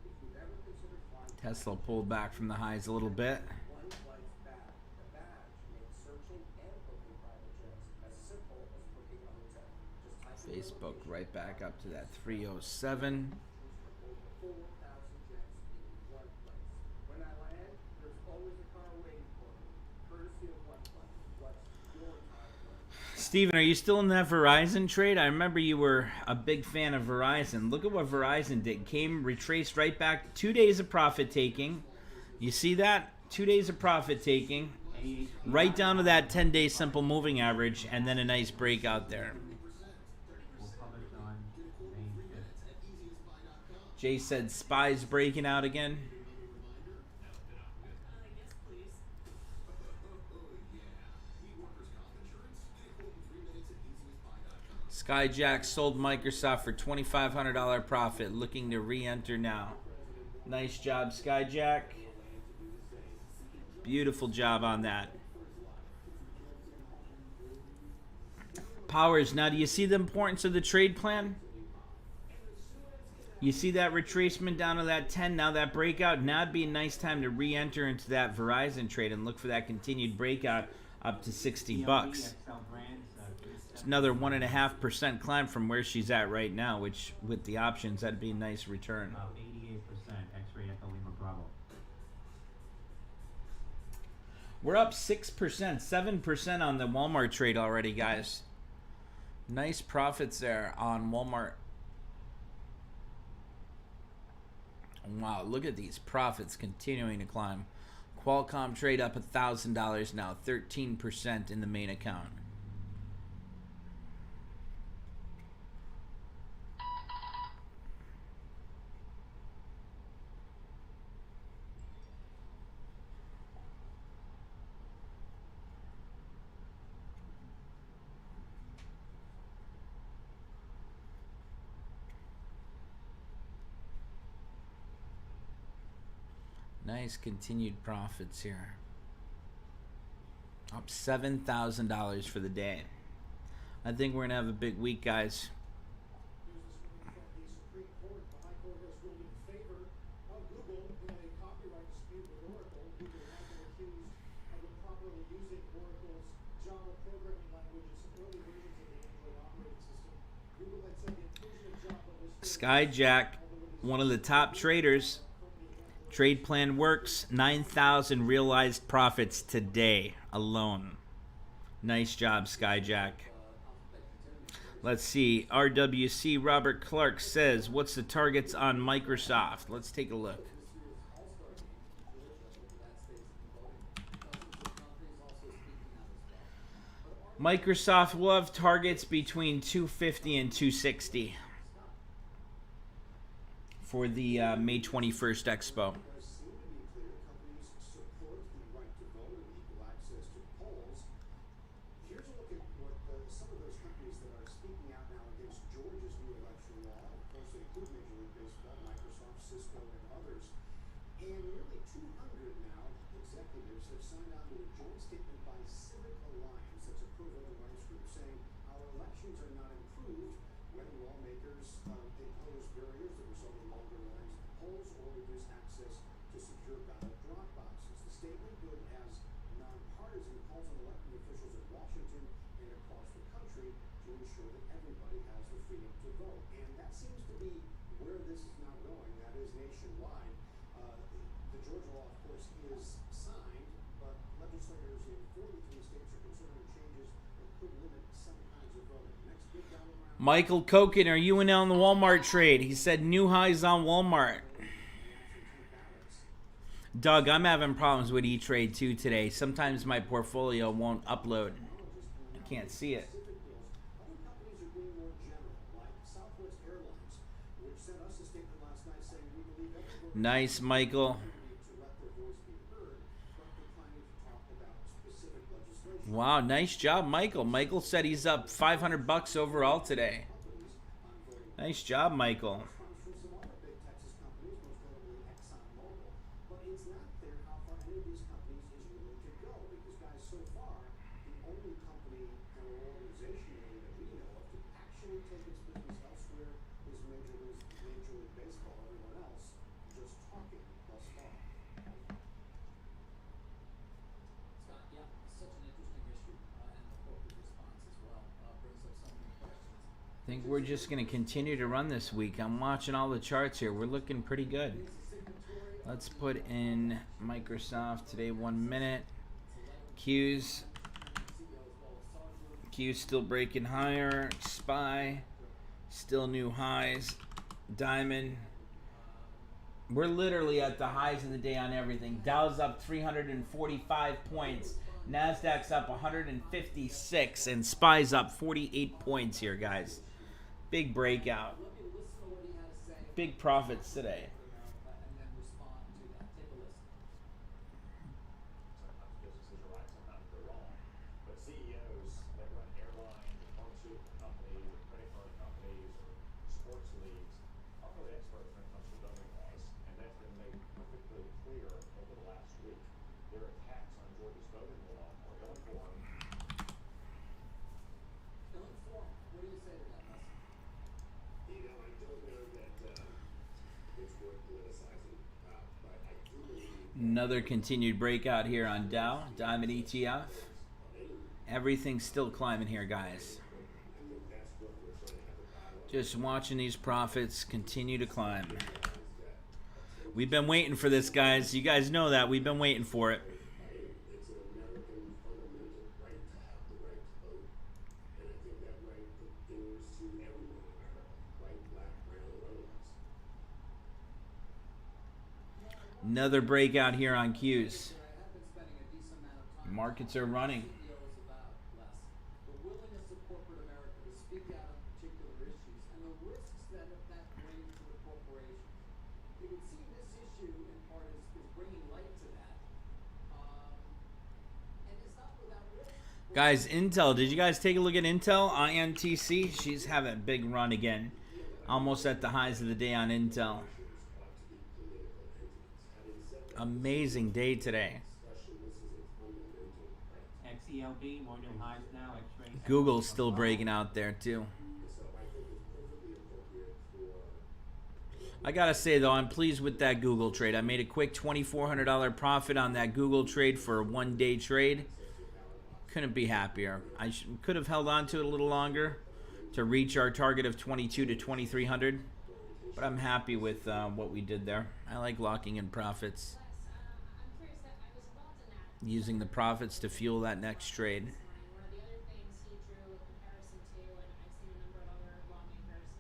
If you've ever considered flying Tesla pulled back from the highs a little bit. one flight's back, the badge makes searching and booking private jets as simple as booking a hotel. Just type in your Facebook location, right back up to that 307. over 4,000 jets in one place. When I land, there's always a car waiting for me, courtesy of one flight. What's your time frame? Steven, are you still in that Verizon trade? I remember you were a big fan of Verizon. Look at what Verizon did. Came, retraced right back. 2 days of profit taking. You see that? 2 days of profit taking. Right down to that 10-day simple moving average, and then a nice breakout there. We'll publish on May 5th. Jay said SPY's breaking out again. Skyjack sold Microsoft for $2,500 profit, looking to re-enter now. Nice job, Skyjack. Beautiful job on that. Powers, now do you see the importance of the trade plan? You see that retracement down to that 10, now that breakout. Now it'd be a nice time to re-enter into that Verizon trade and look for that continued breakout up to 60 TLB, bucks. XL Brands, It's another 1.5% climb from where she's at right now, which with the options, that'd be a nice return. 88%, X-ray Echo Lima Bravo. We're up 6%, 7% on the Walmart trade already, guys. Nice profits there on Walmart. Wow, look at these profits continuing to climb. Qualcomm trade up $1,000 now, 13% in the main account. Nice continued profits here. Up $7,000 for the day. I think we're going to have a big week, guys. News this morning from the Supreme Court. The High Court has ruled in favor of Google in a copyright dispute with Oracle. Google has been accused of improperly using Oracle's Java programming language in some early versions of the Android operating system. Google had said the inclusion of Java was Skyjack, one of the top traders. Trade plan works. 9,000 realized profits today alone. Nice job, Skyjack. Let's see. RWC Robert Clark says, what's the targets on Microsoft? Let's take a look. Microsoft will have targets between 250 and 260 for the May 21st Expo. does seem to be clear companies support the right to vote and equal access to polls. Here's a look at what some of those companies that are speaking out now against Georgia's new election law. Of course, they include Major League Baseball, Microsoft, Cisco, and others. And nearly 200 now executives have signed on to a joint statement by Civic Alliance, that's a pro-voting rights group, saying our elections are not improved when lawmakers impose barriers that result in longer lines at the polls or reduce access to secure ballot drop boxes. The statement, billed as nonpartisan, calls on elected officials in Washington and across the country to ensure that everybody has the freedom to vote. And that seems to be where this is now going. That is nationwide. The Georgia law, of course, is signed, but legislators in 43 states are considering changes that could limit some kinds of voting. Next big battle around Michael Koken, are you in on the Walmart trade? He said new highs on Walmart. Doug, I'm having problems with E-Trade too today. Sometimes my portfolio won't upload. I can't see it. specific bills. Other companies are being more general, like Southwest Airlines, which sent us a statement last night saying we believe everyone Nice, Michael. to let their voice be heard, but declining to talk about specific legislation. Wow, nice job, Michael. Michael said he's up 500 bucks overall today. Companies on voting Nice job, Michael. comes from some other big Texas companies, most notably ExxonMobil. But it's not clear how far any of these companies is willing to go because, guys, so far, the only company or organization really that we know of to actually take its business elsewhere is Major League Baseball. Everyone else just talking thus far. Scott, yeah, such an interesting issue, and the corporate response as well brings up so many questions. I think we're just going to continue to run this week. I'm watching all the charts here. We're looking pretty good. Let's put in Microsoft today 1 minute. Q's still breaking higher. SPY still new highs. Diamond. We're literally at the highs of the day on everything. Dow's up 345 points. Nasdaq's up 156 and SPY's up 48 points here, guys. Big breakout. Let me listen to what he had to say Big profits today. and then respond to that. Take a listen. Sometimes businesses are right, sometimes they're wrong. But CEOs that run airlines, or pharmaceutical companies, or credit card companies, or sports leagues are really experts when it comes to voting laws, and that's been made perfectly clear over the last week. Their attacks on Georgia's voting law are ill-informed. Ill-informed. What do you say to that, Les? You know, I don't know that it's worth politicizing, but I do believe Another continued breakout here on Dow. Diamond ETF. Everything's still climbing here, guys. Just watching these profits continue to climb. We've been waiting for this, guys. You guys know that. We've been waiting for it. It's an American fundamental right to have the right to vote. And I think that right inures to everyone in America, white, black, brown, or otherwise. Another breakout here on Qs. I have been spending a decent amount of time. Markets are running. CEOs about less. The willingness of corporate America to speak out on particular issues and the risks that brings to the corporations. It would seem this issue, in part, is bringing light to that. And it's not without risk. Guys, Intel. Did you guys take a look at Intel on NTC? She's having a big run again. Almost at the highs of the day on Intel. Amazing day today. XELB, more new highs now. X-ray. Google's still breaking out there too. I gotta say though, I'm pleased with that Google trade. I made a quick $2,400 profit on that Google trade for a one-day trade. Couldn't be happier. I could have held on to it a little longer to reach our target of 22 to 2,300, but I'm happy with what we did there. I like locking in profits, I'm curious that I was involved in that. using the profits to fuel that next trade. One of the other things he drew a comparison to, and I've seen a number of other lawmakers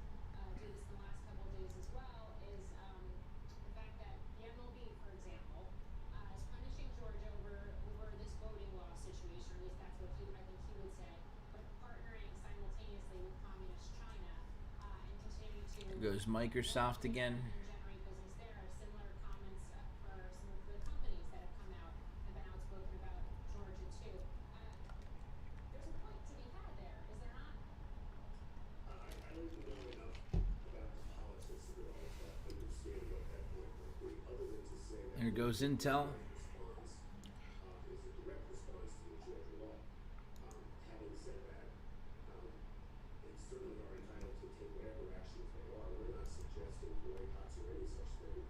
do this in the last couple of days as well, is the fact that the MLB, for example, is punishing Georgia over this voting law situation, or at least that's what I think he would say, but partnering simultaneously with communist China and continuing to There goes Microsoft again. and generate business there. Similar comments for some of the companies that have come out have been outspoken about Georgia too. There's a point to be had there, is there not? I don't know enough about the politics of it all to understand what that point might be, other than to say that There goes Intel. response is a direct response to the Georgia law. Having said that, they certainly are entitled to take whatever actions they are. We're not suggesting boycotts or any such thing.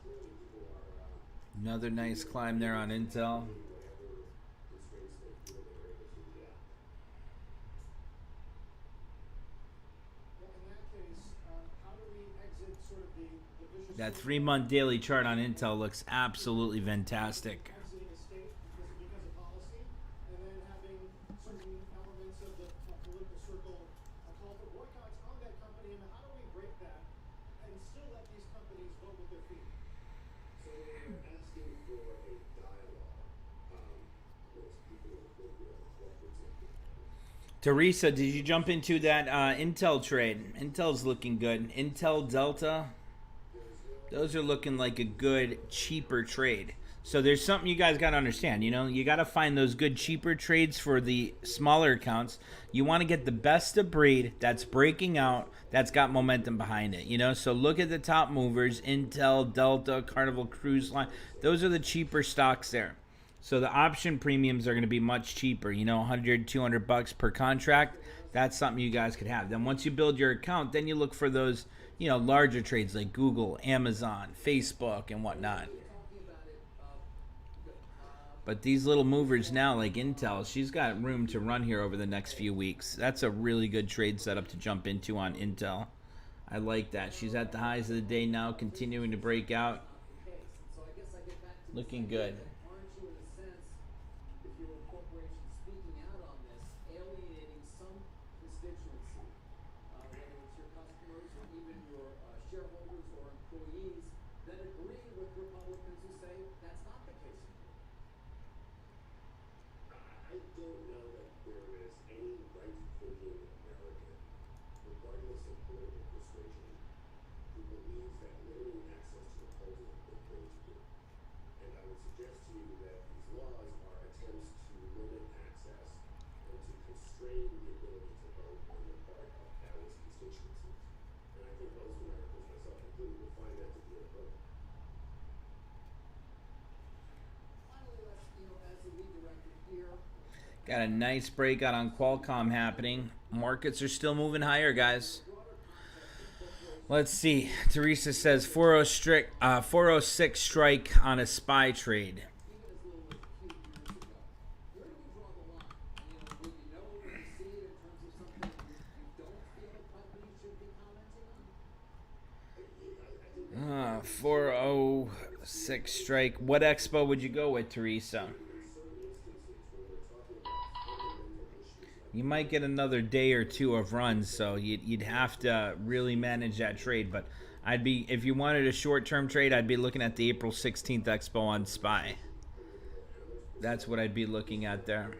Clearly, people are Another nice climb there on Intel. doing whatever constraints they feel they're able to. Well, in that case, how do we exit sort of the vicious That circle 3-month daily chart on Intel looks absolutely fantastic. exiting a state because of policy, and then having certain elements of the political circle call for boycotts on that company, and how do we break that and still let these companies vote with their feet? So we're asking for a dialogue with people in corporate executive. Teresa, did you jump into that Intel trade? Intel's looking good. Intel, Delta, those are looking like a good, cheaper trade. So there's something you guys got to understand. You know, you got to find those good, cheaper trades for the smaller accounts. You want to get the best of breed that's breaking out, that's got momentum behind it. You know, so look at the top movers: Intel, Delta, Carnival Cruise Line. Those are the cheaper stocks there. So the option premiums are going to be much cheaper. You know, 100, 200 bucks per contract. That's something you guys could have. Then once you build your account, then you look for those, you know, larger trades like Google, Amazon, Facebook, and whatnot. But these little movers now, like Intel, she's got room to run here over the next few weeks. That's a really good trade setup to jump into on Intel. I like that. She's at the highs of the day now, continuing to break out. So I guess I get back to Looking good. aren't you, in a sense, if you're a corporation speaking out on this, alienating some constituency, whether it's your customers or even your shareholders or employees, that agree with Republicans who say that's not the case anymore? I don't know that there is any right-thinking American, regardless of political persuasion, who believes that limiting access to the polls is a good thing to do. And I would suggest to you that these laws are attempts to limit access and to constrain the ability to vote on the part of various constituencies. And I think most Americans, myself included, will find that to be inappropriate. Finally, let's, as the lead director here, Got a nice breakout on Qualcomm happening. Markets are still moving higher, guys. Let's see. Teresa says 406 strike on a SPY trade. even as little as a few years ago, where do we draw the line? 6 strike. What expo would you go with, Teresa? You might get another day or two of runs, so you'd have to really manage that trade. But I'd be, if you wanted a short-term trade, I'd be looking at the April 16th expo on SPY. That's what I'd be looking at there.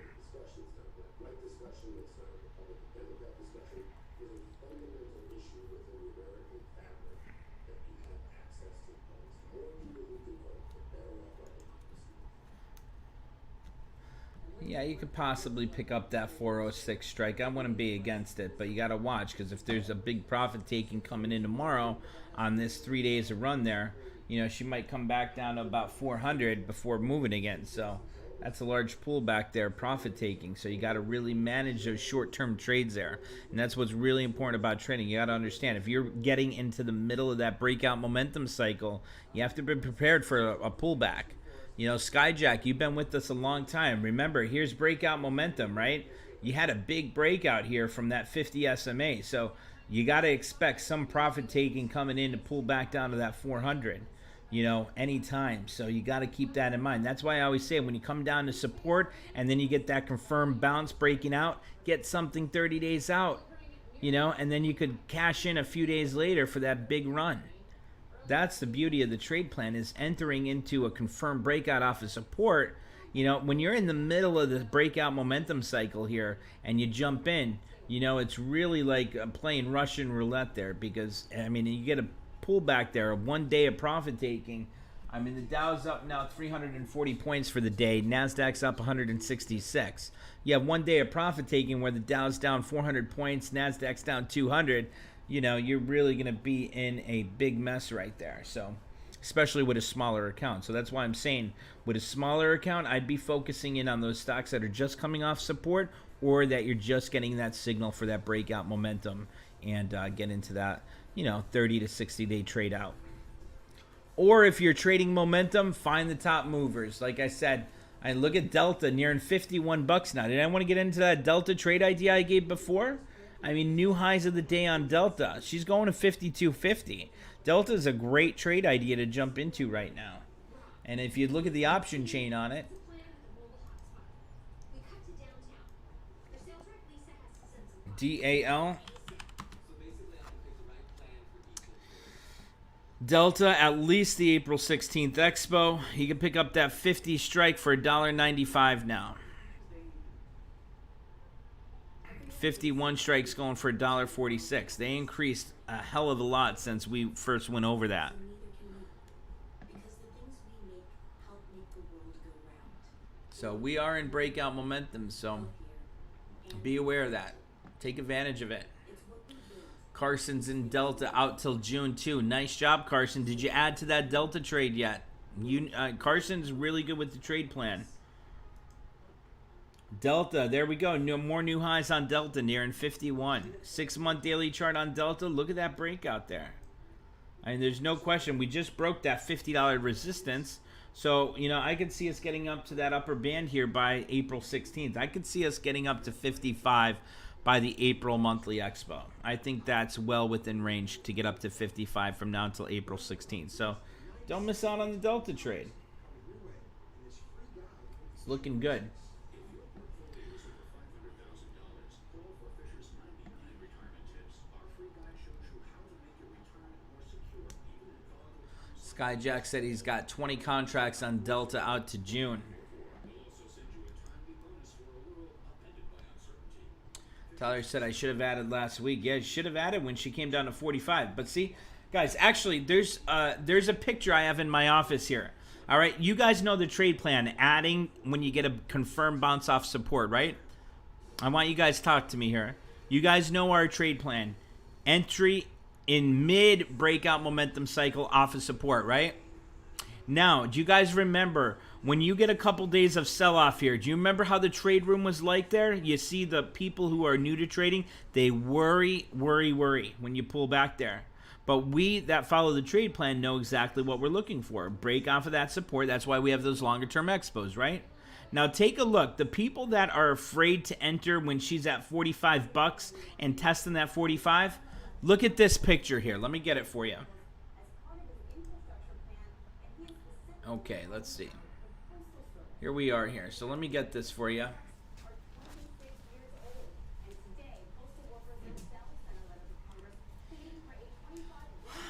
Yeah, you could possibly pick up that 406 strike. I wouldn't be against it, but you got to watch, because if there's a big profit taking coming in tomorrow on this 3 days of run there, you know, she might come back down to about 400 before moving again. So that's a large pullback there, profit taking. So you got to really manage those short-term trades there. And that's what's really important about trading. You got to understand, if you're getting into the middle of that breakout momentum cycle, you have to be prepared for a pullback. You know, Skyjack, you've been with us a long time. Remember, here's breakout momentum, right? You had a big breakout here from that 50 SMA. So you got to expect some profit taking coming in to pull back down to that 400, you know, anytime. So you got to keep that in mind. That's why I always say, when you come down to support and then you get that confirmed bounce breaking out, get something 30 days out, you know, and then you could cash in a few days later for that big run. That's the beauty of the trade plan, is entering into a confirmed breakout off of support. You know, when you're in the middle of the breakout momentum cycle here and you jump in, you know, it's really like playing Russian roulette there, because, I mean, you get a pullback there of 1 day of profit taking. I mean, the Dow's up now 340 points for the day. NASDAQ's up 166. You have 1 day of profit taking where the Dow's down 400 points, NASDAQ's down 200. You know, you're really going to be in a big mess right there. So, especially with a smaller account. So that's why I'm saying, with a smaller account, I'd be focusing in on those stocks that are just coming off support, or that you're just getting that signal for that breakout momentum, and get into that, you know, 30 to 60 day trade out. Or if you're trading momentum, find the top movers. Like I said, I look at Delta nearing 51 bucks now. Did I want to get into that Delta trade idea I gave before? I mean, new highs of the day on Delta. She's going to 52.50. Delta is a great trade idea to jump into right now. And if you look at the option chain on it, DAL, Delta, at least the April 16th expo. You can pick up that 50 strike for $1.95 now. 51 strikes going for $1.46. They increased a hell of a lot since we first went over that. So we are in breakout momentum, so be aware of that. Take advantage of it. Carson's in Delta out till June 2. Nice job, Carson. Did you add to that Delta trade yet? Carson's really good with the trade plan. Delta, there we go. More new highs on Delta, nearing 51. 6-month daily chart on Delta. Look at that breakout there. I mean, there's no question. We just broke that $50 resistance. So, you know, I could see us getting up to that upper band here by April 16th. I could see us getting up to 55 by the April monthly expo. I think that's well within range to get up to 55 from now until April 16th. So, don't miss out on the Delta trade. It's looking good. Skyjack said he's got 20 contracts on Delta out to June. Tyler said I should have added last week. Yeah, should have added when she came down to 45. But see, guys, actually, there's a picture I have in my office here. All right, you guys know the trade plan, adding when you get a confirmed bounce off support, right? I want you guys to talk to me here. You guys know our trade plan. Entry in mid breakout momentum cycle off of support, right? Now, do you guys remember when you get a couple days of sell-off here? Do you remember how the trade room was like there? You see the people who are new to trading, they worry when you pull back there. But we that follow the trade plan know exactly what we're looking for. Break off of that support. That's why we have those longer-term expos, right? Now take a look. The people that are afraid to enter when she's at 45 bucks and testing that 45, look at this picture here. Let me get it for you. Okay, let's see. Here we are here. So let me get this for you.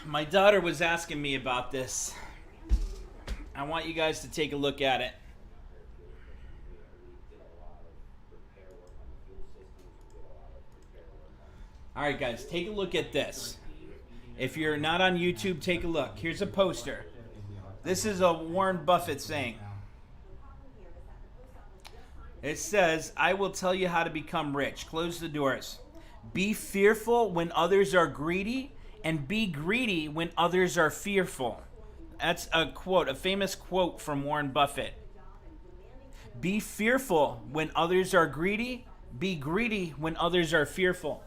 My daughter was asking me about this. I want you guys to take a look at it. All right, guys, take a look at this. If you're not on YouTube, take a look. Here's a poster. This is a Warren Buffett saying. It says, I will tell you how to become rich. Close the doors. Be fearful when others are greedy, and be greedy when others are fearful. That's a quote, a famous quote from Warren Buffett. Be fearful when others are greedy, be greedy when others are fearful.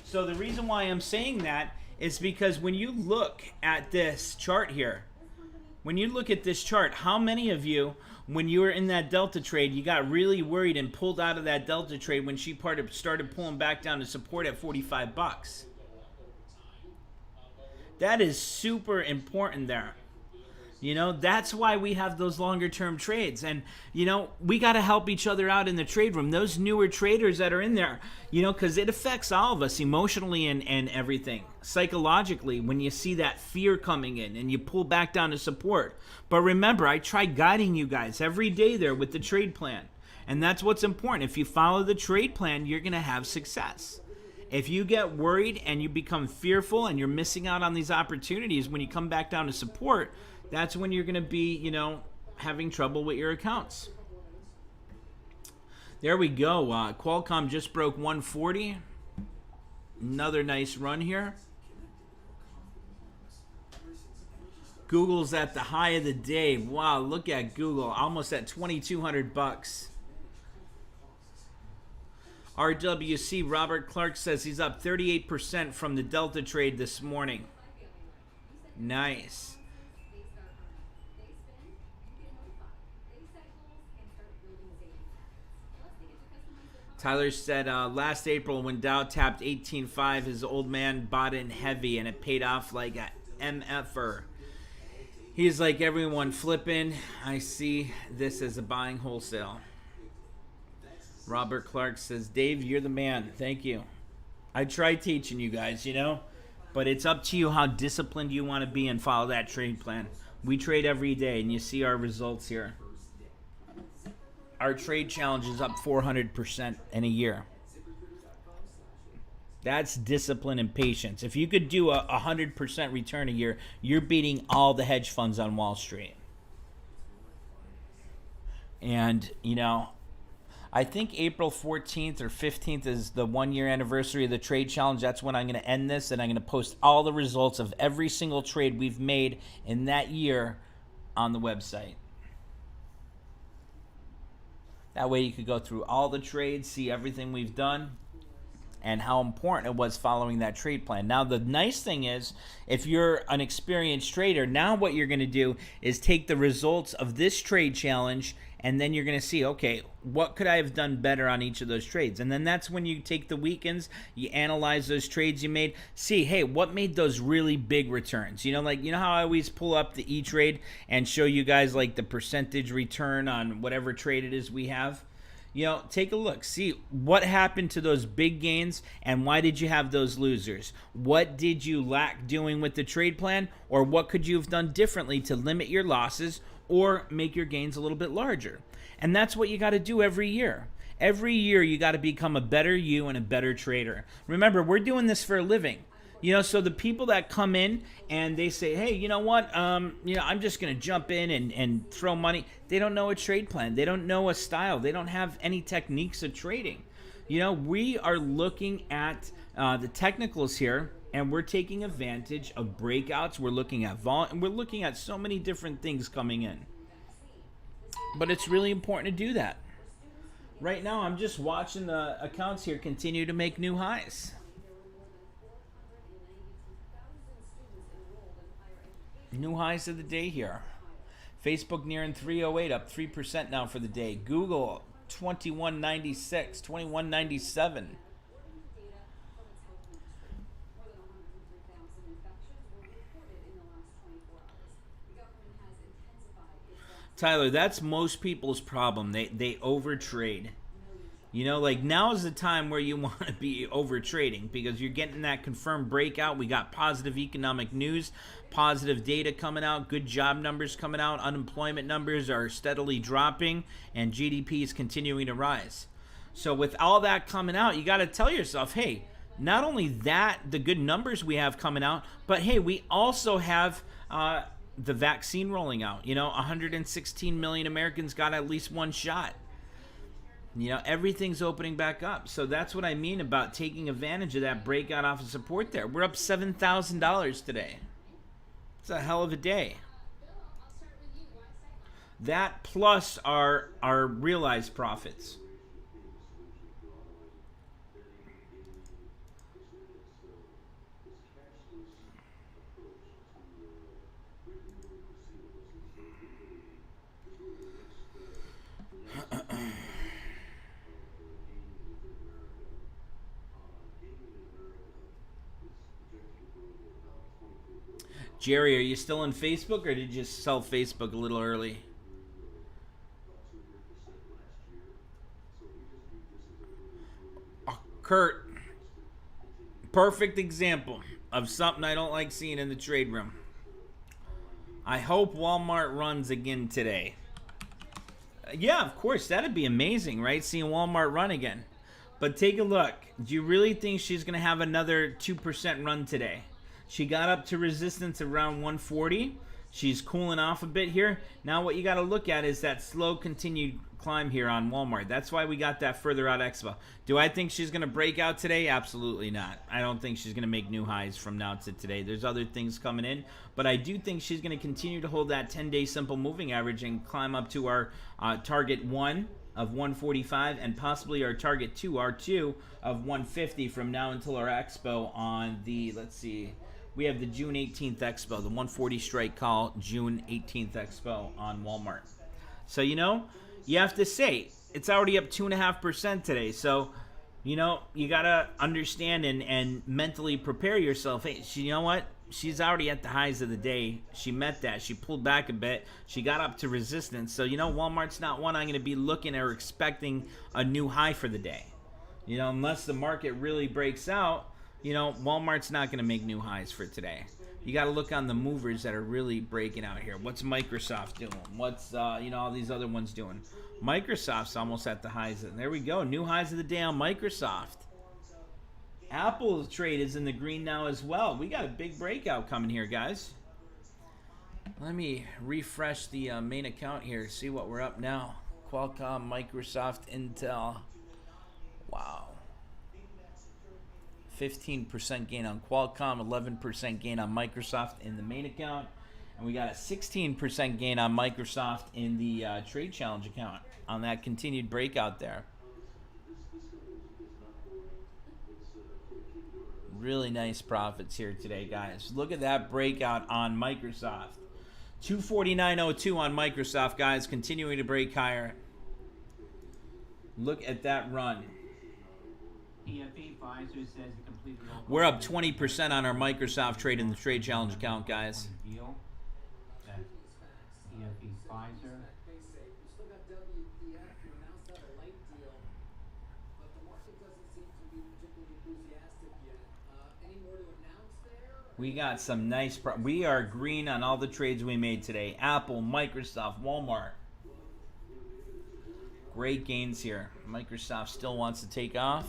So the reason why I'm saying that is because when you look at this chart here, when you look at this chart, how many of you, when you were in that Delta trade, you got really worried and pulled out of that Delta trade when she started pulling back down to support at 45 bucks? That is super important there. You know, that's why we have those longer term trades. And, you know, we got to help each other out in the trade room. Those newer traders that are in there, you know, because it affects all of us emotionally and everything. Psychologically, when you see that fear coming in and you pull back down to support. But remember, I try guiding you guys every day there with the trade plan. And that's what's important. If you follow the trade plan, you're going to have success. If you get worried and you become fearful and you're missing out on these opportunities when you come back down to support, that's when you're going to be, you know, having trouble with your accounts. There we go. Qualcomm just broke 140. Another nice run here. Google's at the high of the day. Wow, look at Google. Almost at 2,200 bucks. RWC, Robert Clark says he's up 38% from the Delta trade this morning. Nice. Tyler said last April when Dow tapped 18.5, his old man bought in heavy and it paid off like a MFer. He's like everyone flipping. I see this as a buying wholesale. Robert Clark says, Dave, you're the man. Thank you. I try teaching you guys, you know, but it's up to you how disciplined you want to be and follow that trade plan. We trade every day, and you see our results here. Our trade challenge is up 400% in a year. That's discipline and patience. If you could do a 100% return a year, you're beating all the hedge funds on Wall Street. And, you know, I think April 14th or 15th is the 1-year anniversary of the trade challenge. That's when I'm going to end this, and I'm going to post all the results of every single trade we've made in that year on the website. That way you could go through all the trades, see everything we've done, and how important it was following that trade plan. Now, the nice thing is, if you're an experienced trader, now what you're going to do is take the results of this trade challenge, and then you're going to see, okay, what could I have done better on each of those trades? And then that's when you take the weekends, you analyze those trades you made, see, hey, what made those really big returns? You know, like, you know how I always pull up the E-Trade and show you guys like the percentage return on whatever trade it is we have? You know, take a look. See what happened to those big gains and why did you have those losers? What did you lack doing with the trade plan, or what could you have done differently to limit your losses or make your gains a little bit larger? And that's what you got to do every year. Every year you got to become a better you and a better trader. Remember, we're doing this for a living. You know, so the people that come in and they say, hey, you know what, you know, I'm just going to jump in and throw money. They don't know a trade plan. They don't know a style. They don't have any techniques of trading. You know, we are looking at the technicals here, and we're taking advantage of breakouts. We're looking at volume. We're looking at so many different things coming in. But it's really important to do that. Right now, I'm just watching the accounts here continue to make new highs. New highs of the day here. Facebook nearing 308, up 3% now for the day. Google 2196, 2197. Tyler, that's most people's problem. They overtrade. You know, like now is the time where you want to be over trading because you're getting that confirmed breakout. We got positive economic news, positive data coming out, good job numbers coming out, unemployment numbers are steadily dropping, and GDP is continuing to rise. So with all that coming out, you got to tell yourself, hey, not only that, the good numbers we have coming out, but hey, we also have the vaccine rolling out. You know, 116 million Americans got at least one shot. You know, everything's opening back up. So that's what I mean about taking advantage of that breakout off of support there. We're up $7,000 today. It's a hell of a day. Bill, I'll start with you. Why Sightline? That plus our realized profits. Jerry, are you still on Facebook or did you just sell Facebook a little early? Kurt, perfect example of something I don't like seeing in the trade room. I hope Walmart runs again today. Yeah, of course, that'd be amazing, right? Seeing Walmart run again. But take a look. Do you really think she's going to have another 2% run today? She got up to resistance around 140. She's cooling off a bit here. Now what you got to look at is that slow continued climb here on Walmart. That's why we got that further out expo. Do I think she's going to break out today? Absolutely not. I don't think she's going to make new highs from now to today. There's other things coming in, but I do think she's going to continue to hold that 10-day simple moving average and climb up to our target 1 of 145 and possibly our target 2, R2 of 150 from now until our expo on the, let's see, we have the June 18th expo, the 140 strike call, June 18th expo on Walmart. So, you know, you have to say, it's already up 2.5% today. So, you know, you got to understand and mentally prepare yourself. Hey, you know what? She's already at the highs of the day. She met that. She pulled back a bit. She got up to resistance. So, you know, Walmart's not one I'm going to be looking or expecting a new high for the day. You know, unless the market really breaks out, you know, Walmart's not going to make new highs for today. You got to look on the movers that are really breaking out here. What's Microsoft doing? What's, you know, all these other ones doing? Microsoft's almost at the highs. There we go. New highs of the day on Microsoft. Apple's trade is in the green now as well. We got a big breakout coming here, guys. Let me refresh the main account here, see what we're up now. Qualcomm, Microsoft, Intel. Wow. 15% gain on Qualcomm, 11% gain on Microsoft in the main account. And we got a 16% gain on Microsoft in the trade challenge account on that continued breakout there. Really nice profits here today, guys. Look at that breakout on Microsoft. 249.02 on Microsoft, guys. Continuing to break higher. Look at that run. PFE Pfizer says it completed all We're up 20% on our Microsoft trade in the trade challenge account, guys. deal. That's PFE Pfizer. Face safe. We still got WPF who announced that a light deal, but the market doesn't seem to be particularly enthusiastic yet. Any more to announce there? We got some nice we are green on all the trades we made today. Apple, Microsoft, Walmart. Great gains here. Microsoft still wants to take off.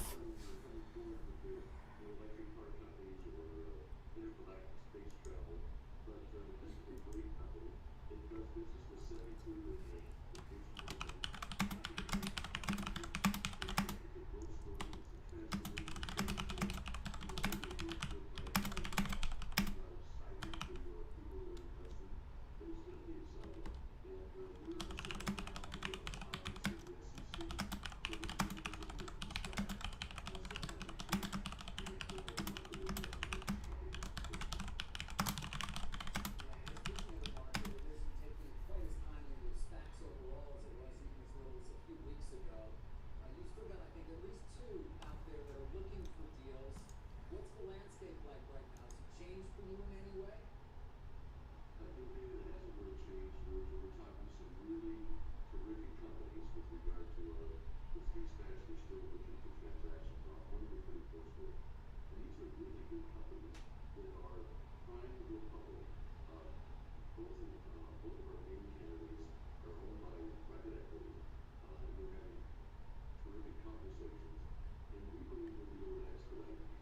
macro data hasn't really changed, George, and we're talking some really terrific companies with regard to the three stacks we're still looking for transactions on. One we're pretty close with. And these are really good companies that are primed to go public. Both of our main candidates are owned by private equity, and we're having terrific conversations. And we believe we'll be able to expedite these SPAC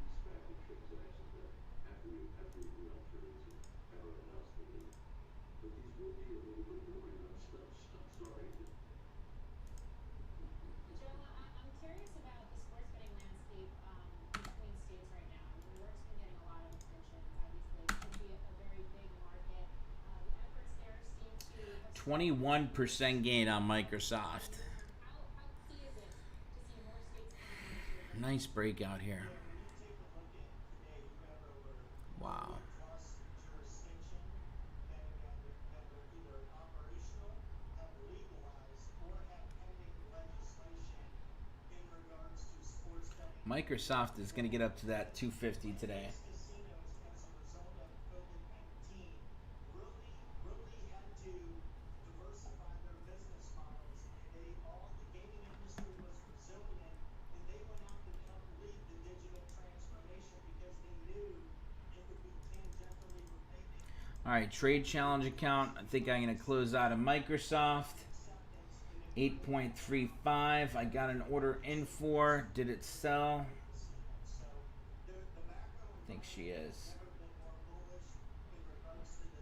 transactions after we agree on terms and have our announcement in. But these will be a little bit boring. I'm sorry. Joe, I'm curious about the sports betting landscape between states right now. New York's been getting a lot of attention. Obviously, it could be a very big market. The efforts there seem to have 21% gain on Microsoft. how key is it to see more states coming into the Nice breakout here. Yeah, when you take a look at today, you have over Wow. 40 plus jurisdiction that are either operational, have legalized, or have pending legislation in regards to sports betting. Microsoft is going to get up to that 250 today. These casinos, as a result of COVID-19, really had to diversify their business models, and the gaming industry was resilient, and they went out and helped lead the digital transformation because they knew it would be tangentially related. All right, trade challenge account. I think I'm going to close out of Microsoft. 8.35. I got an order in for. Did it sell? So the macro I think she is. never been more bullish in regards to the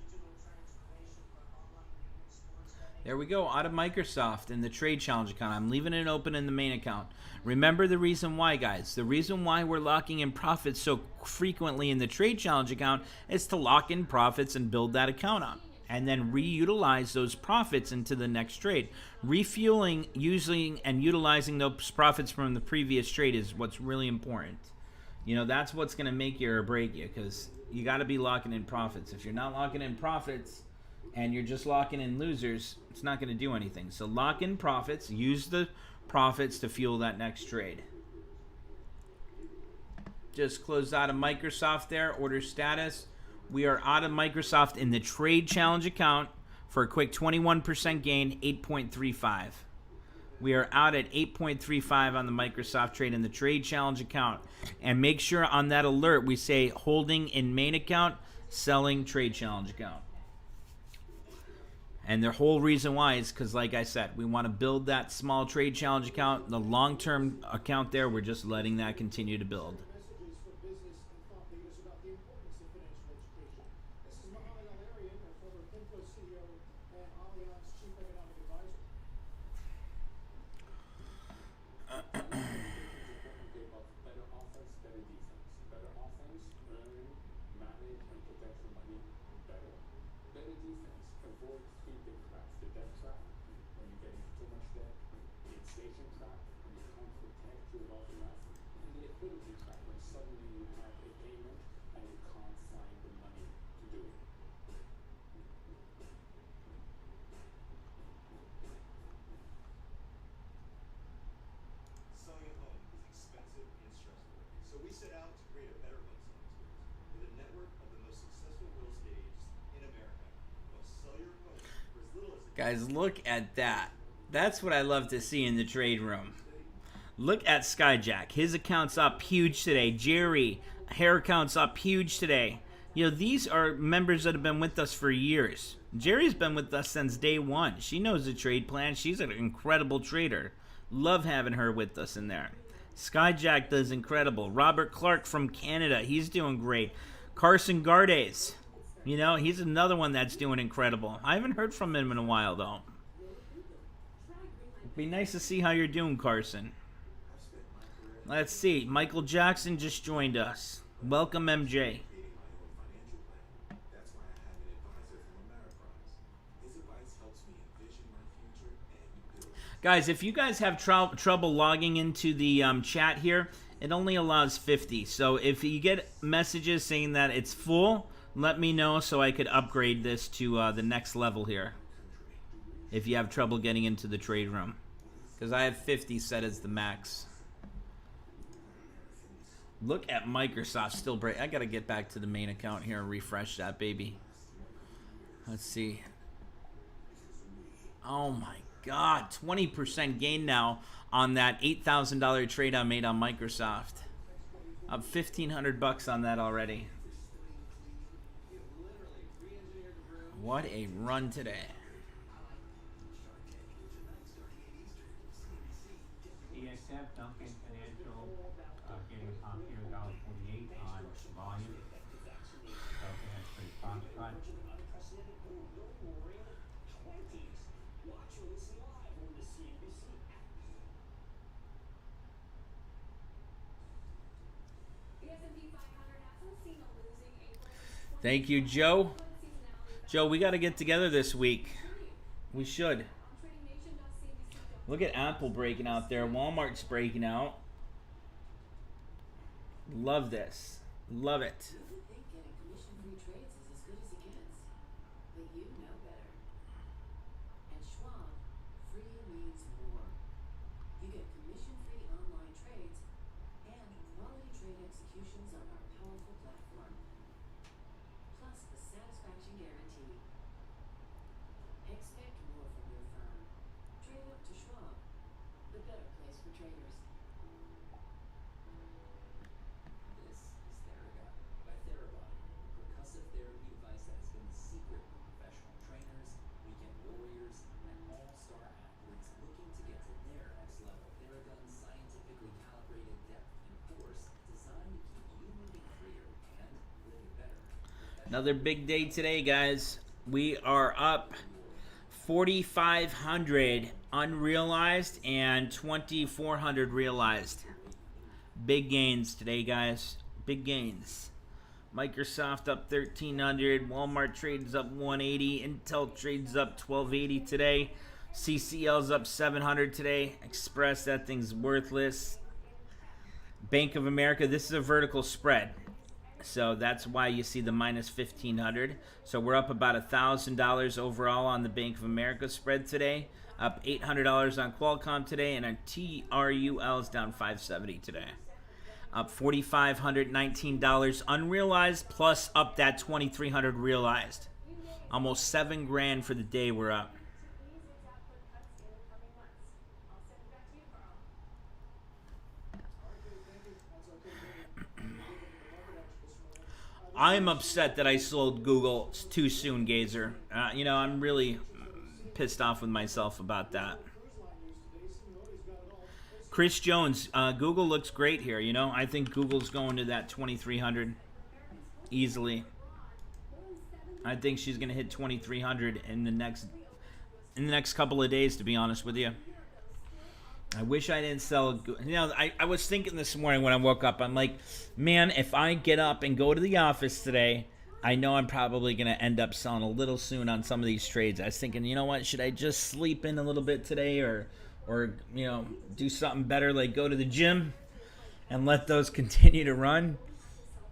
digital transformation for online gaming, sports betting. There we go, out of Microsoft in the trade challenge account. I'm leaving it open in the main account. Remember the reason why, guys. The reason why we're locking in profits so frequently in the trade challenge account is to lock in profits and build that account up. And then reutilize those profits into the next trade. Refueling, using, and utilizing those profits from the previous trade is what's really important. You know, that's what's going to make you or break you, because you got to be locking in profits. If you're not locking in profits and you're just locking in losers, it's not going to do anything. So lock in profits, use the profits to fuel that next trade. Just closed out of Microsoft there, order status. We are out of Microsoft in the trade challenge account for a quick 21% gain, 8.35. We are out at 8.35 on the Microsoft trade in the trade challenge account. And make sure on that alert we say holding in main account, selling trade challenge account. And the whole reason why is because, like I said, we want to build that small trade challenge account. The long-term account there, we're just letting that continue to build. Messages for business and thought leaders about the importance of financial education. This is Mohammed Al-Arian, a former PIMCO CEO and Allianz Chief Economic Advisor. Better offense, better defense. Better offense, earn, manage, and protect your money better. Better defense, avoid three big traps. The debt trap, when you get into too much debt. The inflation trap, when you can't protect your wealth enough. And the liquidity trap, when suddenly you have a payment and you can't find the money to do it. Selling a home is expensive and stressful. So we set out to create a better home selling experience with a network of the most successful real estate agents in America. They'll sell your home for as little as Guys, look at that. That's what I love to see in the trade room. Look at Skyjack. His account's up huge today. Jerry, hair account's up huge today. You know, these are members that have been with us for years. Jerry's been with us since day one. She knows the trade plan. She's an incredible trader. Love having her with us in there. Skyjack does incredible. Robert Clark from Canada, he's doing great. Carson Gardes, you know, he's another one that's doing incredible. I haven't heard from him in a while, though. It'd be nice to see how you're doing, Carson. Let's see. Michael Jackson just joined us. Welcome, MJ. Creating my own financial plan. That's why I have an advisor from Ameriprise. His advice helps me envision my future and build. Guys, if you guys have trouble logging into the chat here, it only allows 50. So if you get messages saying that it's full, let me know so I could upgrade this to the next level here. If you have trouble getting into the trade room. Because I have 50 set as the max. Look at Microsoft still break. I got to get back to the main account here and refresh that baby. Let's see. Oh my God, 20% gain now on that $8,000 trade I made on Microsoft. Up $1,500 on that already. What a run today. EXF, Duncan Financial, getting a pop here, $1.48 on volume. Duncan has pretty Foxtrot. Unprecedented boom, no roaring 20s. Watch or listen live on the CNBC app. The S&P 500 hasn't seen a losing April. Thank you, Joe. Joe, we got to get together this week. We should. Look at Apple breaking out there. Walmart's breaking out. Love this. Love it. You think getting commission-free trades is as good as it gets, but you know better. At Schwab, free means more. You get commission-free online trades and quality trade executions on our powerful platform, plus the satisfaction guarantee. Expect more from your firm. Trade up to Schwab, the better place for traders. This is Theragun by Therabody, a percussive therapy device that has been the secret of professional trainers, weekend warriors, and all-star athletes looking to get to their next level. Theragun's scientifically calibrated depth and force designed to keep you moving freer and living better. Another big day today, guys. We are up 4,500 unrealized and 2,400 realized. Big gains today, guys. Big gains. Microsoft up 1,300. Walmart trades up 180. Intel trades up 1,280 today. CCL's up 700 today. Express, that thing's worthless. Bank of America, this is a vertical spread. So that's why you see the minus 1,500. So we're up about $1,000 overall on the Bank of America spread today. Up $800 on Qualcomm today, and our TRUL is down $570 today. Up $4,519 unrealized, plus up that $2,300 realized. Almost $7 grand for the day we're up. I'm upset that I sold Google too soon, Gazer. You know, I'm really pissed off with myself about that. Chris Jones, Google looks great here. You know, I think Google's going to that 2,300 easily. I think she's going to hit 2,300 in the next couple of days, to be honest with you. I wish I didn't sell. You know, I was thinking this morning when I woke up, I'm like, man, if I get up and go to the office today, I know I'm probably going to end up selling a little soon on some of these trades. I was thinking, you know what, should I just sleep in a little bit today or you know, do something better, like go to the gym and let those continue to run?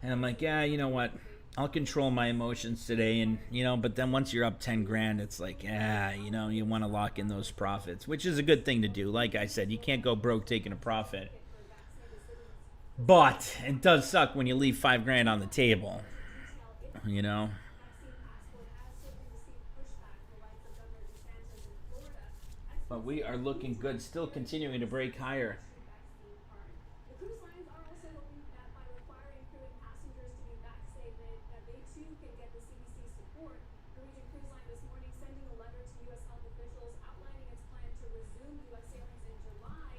And I'm like, yeah, you know what, I'll control my emotions today. And, you know, but then once you're up 10 grand, it's like, yeah, you know, you want to lock in those profits, which is a good thing to do. Like I said, you can't go broke taking a profit. But it does suck when you leave 5 grand on the table, you know. But we are looking good, still continuing to break higher. The cruise lines are also hoping that by requiring crew and passengers to do back statement, that they too can get the CDC support. Norwegian Cruise Line this morning sending a letter to U.S. health officials outlining its plan to resume U.S. sailings in July.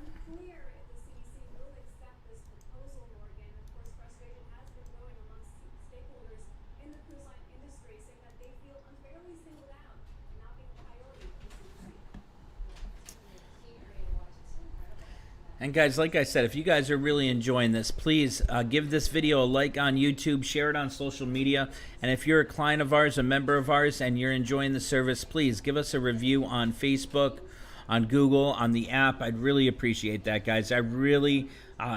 Unclear if the CDC will accept this proposal, Morgan. Of course, frustration has been growing amongst stakeholders in the cruise line industry, saying that they feel unfairly singled out and not being a priority for the CDC. And guys, like I said, if you guys are really enjoying this, please give this video a like on YouTube, share it on social media, and if you're a client of ours, a member of ours, and you're enjoying the service, please give us a review on Facebook, on Google, on the app. I'd really appreciate that, guys. I really,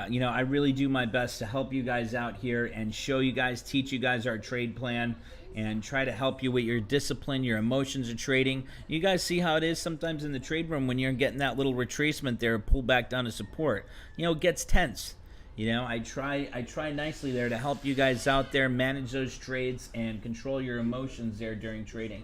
you know, I really do my best to help you guys out here and show you guys, teach you guys our trade plan, and try to help you with your discipline, your emotions of trading. You guys see how it is sometimes in the trade room when you're getting that little retracement there, pull back down to support. You know, it gets tense. You know, I try nicely there to help you guys out there manage those trades and control your emotions there during trading.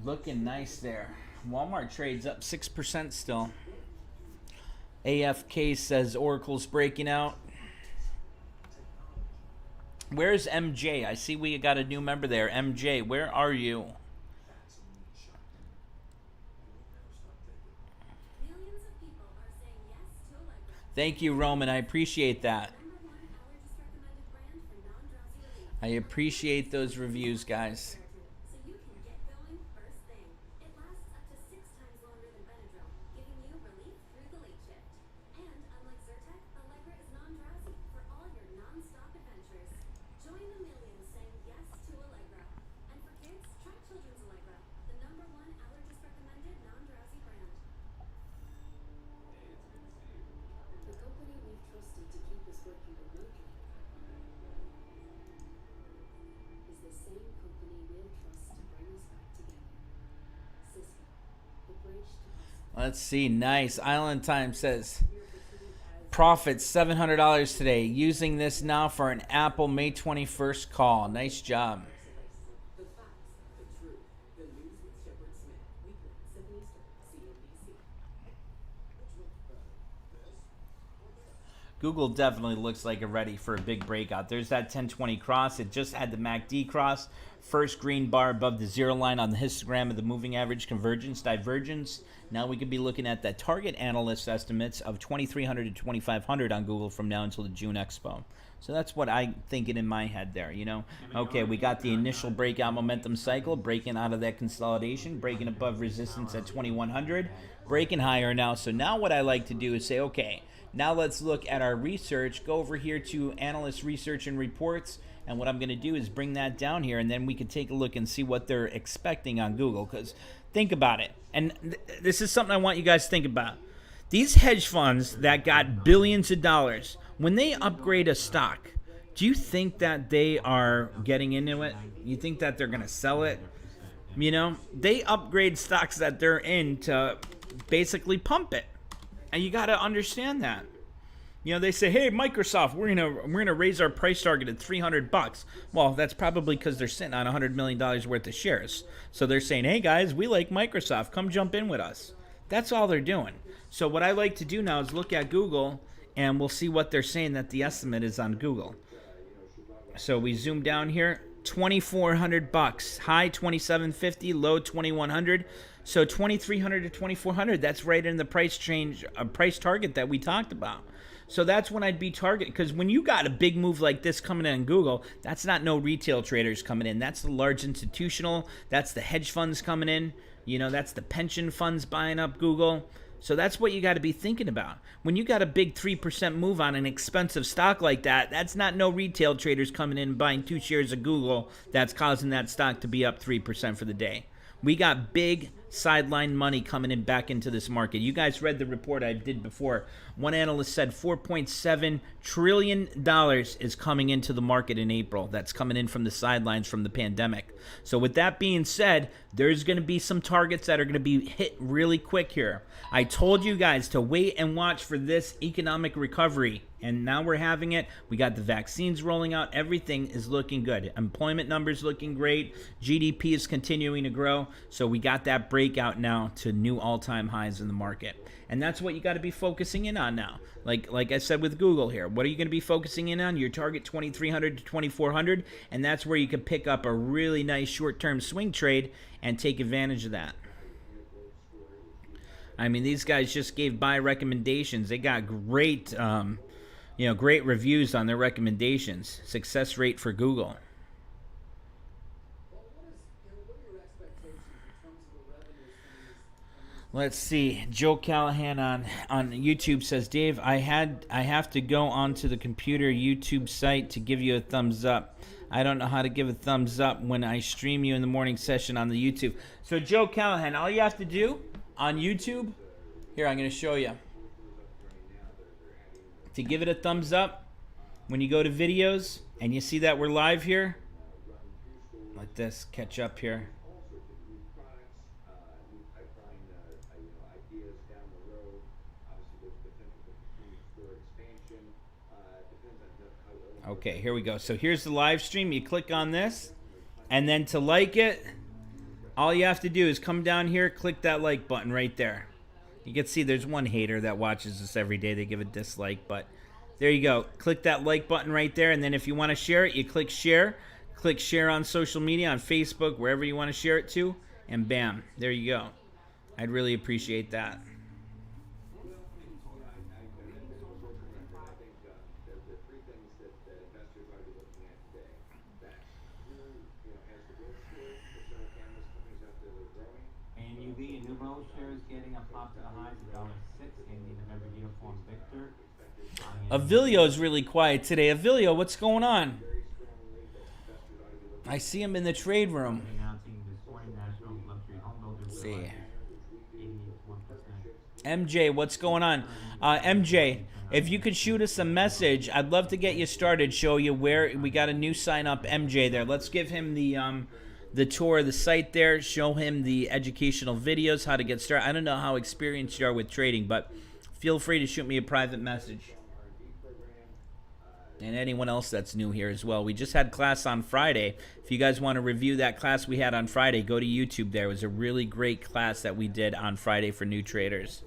Looking nice there. Walmart trades up 6% still. AFK says Oracle's breaking out. Where's MJ? I see we got a new member there. MJ, where are you? Millions of people are saying yes to Allegra. Thank you, Roman. I appreciate that. Number one allergist recommended brand for non-drowsy relief. I appreciate those reviews, guys. So you can get going first thing. It lasts up to 6 times longer than Benadryl, giving you relief through the late shift. And unlike Zyrtec, Allegra is non-drowsy for all your non-stop adventures. Join the millions saying yes to Allegra. And for kids, try Children's Allegra, the number one allergist recommended non-drowsy brand. The company we've trusted to keep us working remotely is the same company we'll trust to bring us back together. Cisco, the bridge to possibility. Let's see. Nice. Island Time says profit $700 today. Using this now for an Apple May 21st call. Nice job. The facts, the truth, the news with Shepard Smith. Weekly, 7 Eastern, CNBC. Google definitely looks like it's ready for a big breakout. There's that 1020 cross. It just had the MACD cross. First green bar above the zero line on the histogram of the moving average convergence, divergence. Now we could be looking at that target analyst estimates of 2,300 to 2,500 on Google from now until the June Expo. So that's what I'm thinking in my head there, you know. Okay, we got the initial breakout momentum cycle, breaking out of that consolidation, breaking above resistance at 2,100, breaking higher now. So now what I like to do is say, okay, now let's look at our research. Go over here to analyst research and reports. And what I'm going to do is bring that down here, and then we can take a look and see what they're expecting on Google. Because think about it. And this is something I want you guys to think about. These hedge funds that got billions of dollars, when they upgrade a stock, do you think that they are getting into it? You think that they're going to sell it? You know, they upgrade stocks that they're in to basically pump it. And you got to understand that. You know, they say, "Hey, Microsoft, we're gonna raise our price target at $300." Well, that's probably because they're sitting on $100 million worth of shares. So they're saying, "Hey guys, we like Microsoft. Come jump in with us." That's all they're doing. So what I like to do now is look at Google, and we'll see what they're saying that the estimate is on Google. So we zoom down here, $2,400, high $2,750, low $2,100. So $2,300 to $2,400. That's right in the price change, price target that we talked about. So that's when I'd be targeting, because when you got a big move like this coming in on Google, that's not no retail traders coming in. That's the large institutional. That's the hedge funds coming in. You know, that's the pension funds buying up Google. So that's what you got to be thinking about. When you got a big 3% move on an expensive stock like that, that's not no retail traders coming in and buying 2 shares of Google that's causing that stock to be up 3% for the day. We got big sideline money coming in back into this market. You guys read the report I did before. One analyst said $4.7 trillion is coming into the market in April. That's coming in from the sidelines from the pandemic. So with that being said, there's going to be some targets that are going to be hit really quick here. I told you guys to wait and watch for this economic recovery. And now we're having it. We got the vaccines rolling out. Everything is looking good. Employment numbers looking great. GDP is continuing to grow. So we got that breakout now to new all-time highs in the market. And that's what you got to be focusing in on now. Like I said with Google here, what are you going to be focusing in on? Your target 2,300 to 2,400. And that's where you can pick up a really nice short-term swing trade and take advantage of that. I mean, these guys just gave buy recommendations. They got great... great reviews on their recommendations. Success rate for Google. Well, what are your expectations in terms of the revenues from these Let's see. Joe Callahan on YouTube says, Dave, I have to go onto the computer YouTube site to give you a thumbs up. I don't know how to give a thumbs up when I stream you in the morning session on the YouTube. So Joe Callahan, all you have to do on YouTube, here, I'm going to show you. To give it a thumbs up, when you go to videos and you see that we're live here, let this catch up here. Okay, here we go. So here's the live stream. You click on this, and then to like it, all you have to do is come down here, click that like button right there. You can see there's one hater that watches this every day. They give a dislike, but there you go. Click that like button right there, and then if you want to share it, you click share. Click share on social media, on Facebook, wherever you want to share it to, and bam, there you go. I'd really appreciate that. ANUV and Numero shares getting up top to the highs of $1.06 in the November uniform Victor. Avilio's really quiet today. Avilio, what's going on? I see him in the trade room. Let's see. MJ, what's going on? MJ, if you could shoot us a message, I'd love to get you started, show you where we got a new sign up MJ there. Let's give him the tour of the site there, show him the educational videos, how to get started. I don't know how experienced you are with trading, but feel free to shoot me a private message. And anyone else that's new here as well. We just had class on Friday. If you guys want to review that class we had on Friday, go to YouTube there. It was a really great class that we did on Friday for new traders.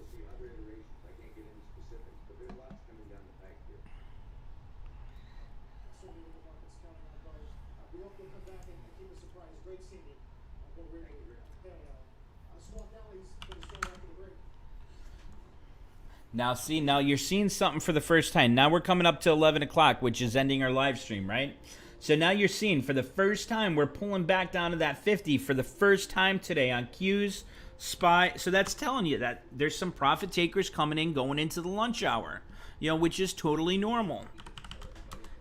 Now, see, now you're seeing something for the first time. Now we're coming up to 11 o'clock, which is ending our live stream, right? So now you're seeing for the first time, we're pulling back down to that 50 for the first time today on Q's, SPY. So that's telling you that there's some profit takers coming in, going into the lunch hour, you know, which is totally normal.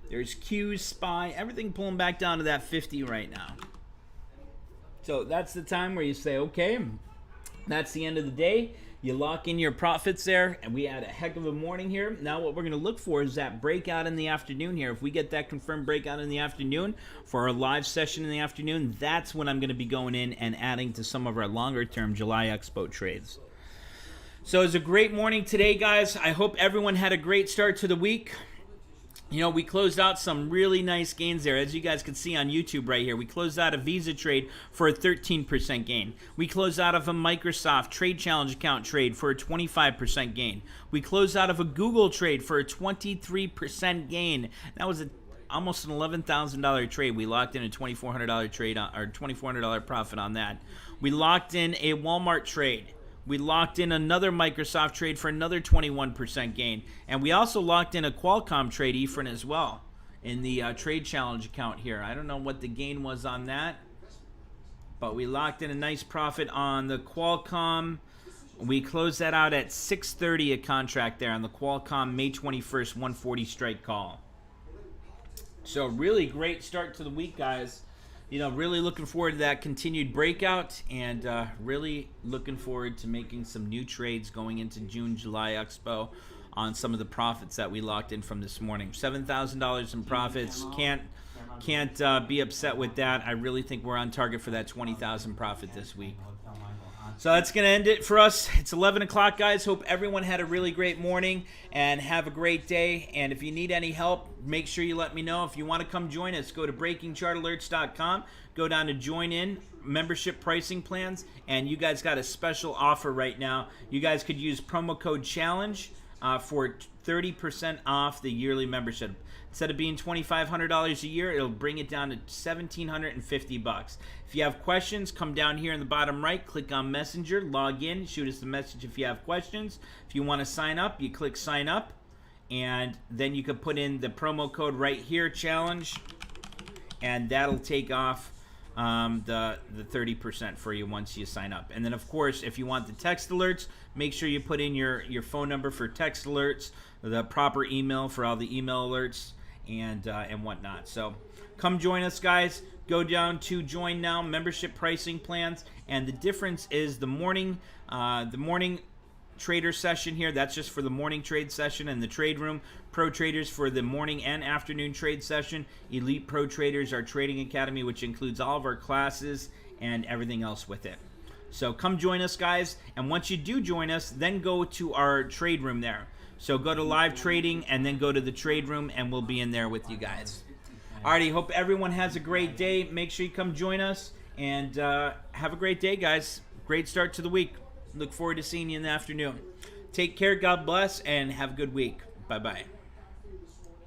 There's Q's, SPY, everything pulling back down to that 50 right now. So that's the time where you say, okay, that's the end of the day. You lock in your profits there, and we had a heck of a morning here. Now what we're going to look for is that breakout in the afternoon here. If we get that confirmed breakout in the afternoon for our live session in the afternoon, that's when I'm going to be going in and adding to some of our longer-term July Expo trades. So it's a great morning today, guys. I hope everyone had a great start to the week. You know, we closed out some really nice gains there. As you guys can see on YouTube right here, we closed out a Visa trade for a 13% gain. We closed out of a Microsoft Trade Challenge account trade for a 25% gain. We closed out of a Google trade for a 23% gain. That was almost an $11,000 trade. We locked in a $2,400 trade or $2,400 profit on that. We locked in a Walmart trade. We locked in another Microsoft trade for another 21% gain. And we also locked in a Qualcomm trade, Efren, as well, in the Trade Challenge account here. I don't know what the gain was on that, but we locked in a nice profit on the Qualcomm. We closed that out at 630 a contract there on the Qualcomm May 21st 140 strike call. So really great start to the week, guys. You know, really looking forward to that continued breakout, and really looking forward to making some new trades going into June, July Expo on some of the profits that we locked in from this morning. $7,000 in profits. Can't be upset with that. I really think we're on target for that 20,000 profit this week. So that's going to end it for us. It's 11 o'clock, guys. Hope everyone had a really great morning and have a great day. And if you need any help, make sure you let me know. If you want to come join us, go to breakingchartalerts.com. Go down to join in membership pricing plans. And you guys got a special offer right now. You guys could use promo code CHALLENGE for 30% off the yearly membership. Instead of being $2,500 a year, it'll bring it down to $1,750. If you have questions, come down here in the bottom right, click on Messenger, log in, shoot us a message if you have questions. If you want to sign up, you click sign up, and then you can put in the promo code right here, challenge, and that'll take off the 30% for you once you sign up. And then, of course, if you want the text alerts, make sure you put in your phone number for text alerts, the proper email for all the email alerts, and whatnot. So come join us, guys. Go down to join now, membership pricing plans, and the difference is the morning trader session here. That's just for the morning trade session and the trade room. Pro traders for the morning and afternoon trade session. Elite Pro Traders, our trading academy, which includes all of our classes and everything else with it. So come join us, guys. And once you do join us, then go to our trade room there. So go to live trading and then go to the trade room, and we'll be in there with you guys. Alrighty, hope everyone has a great day. Make sure you come join us, and have a great day, guys. Great start to the week. Look forward to seeing you in the afternoon. Take care, God bless, and have a good week. Bye-bye.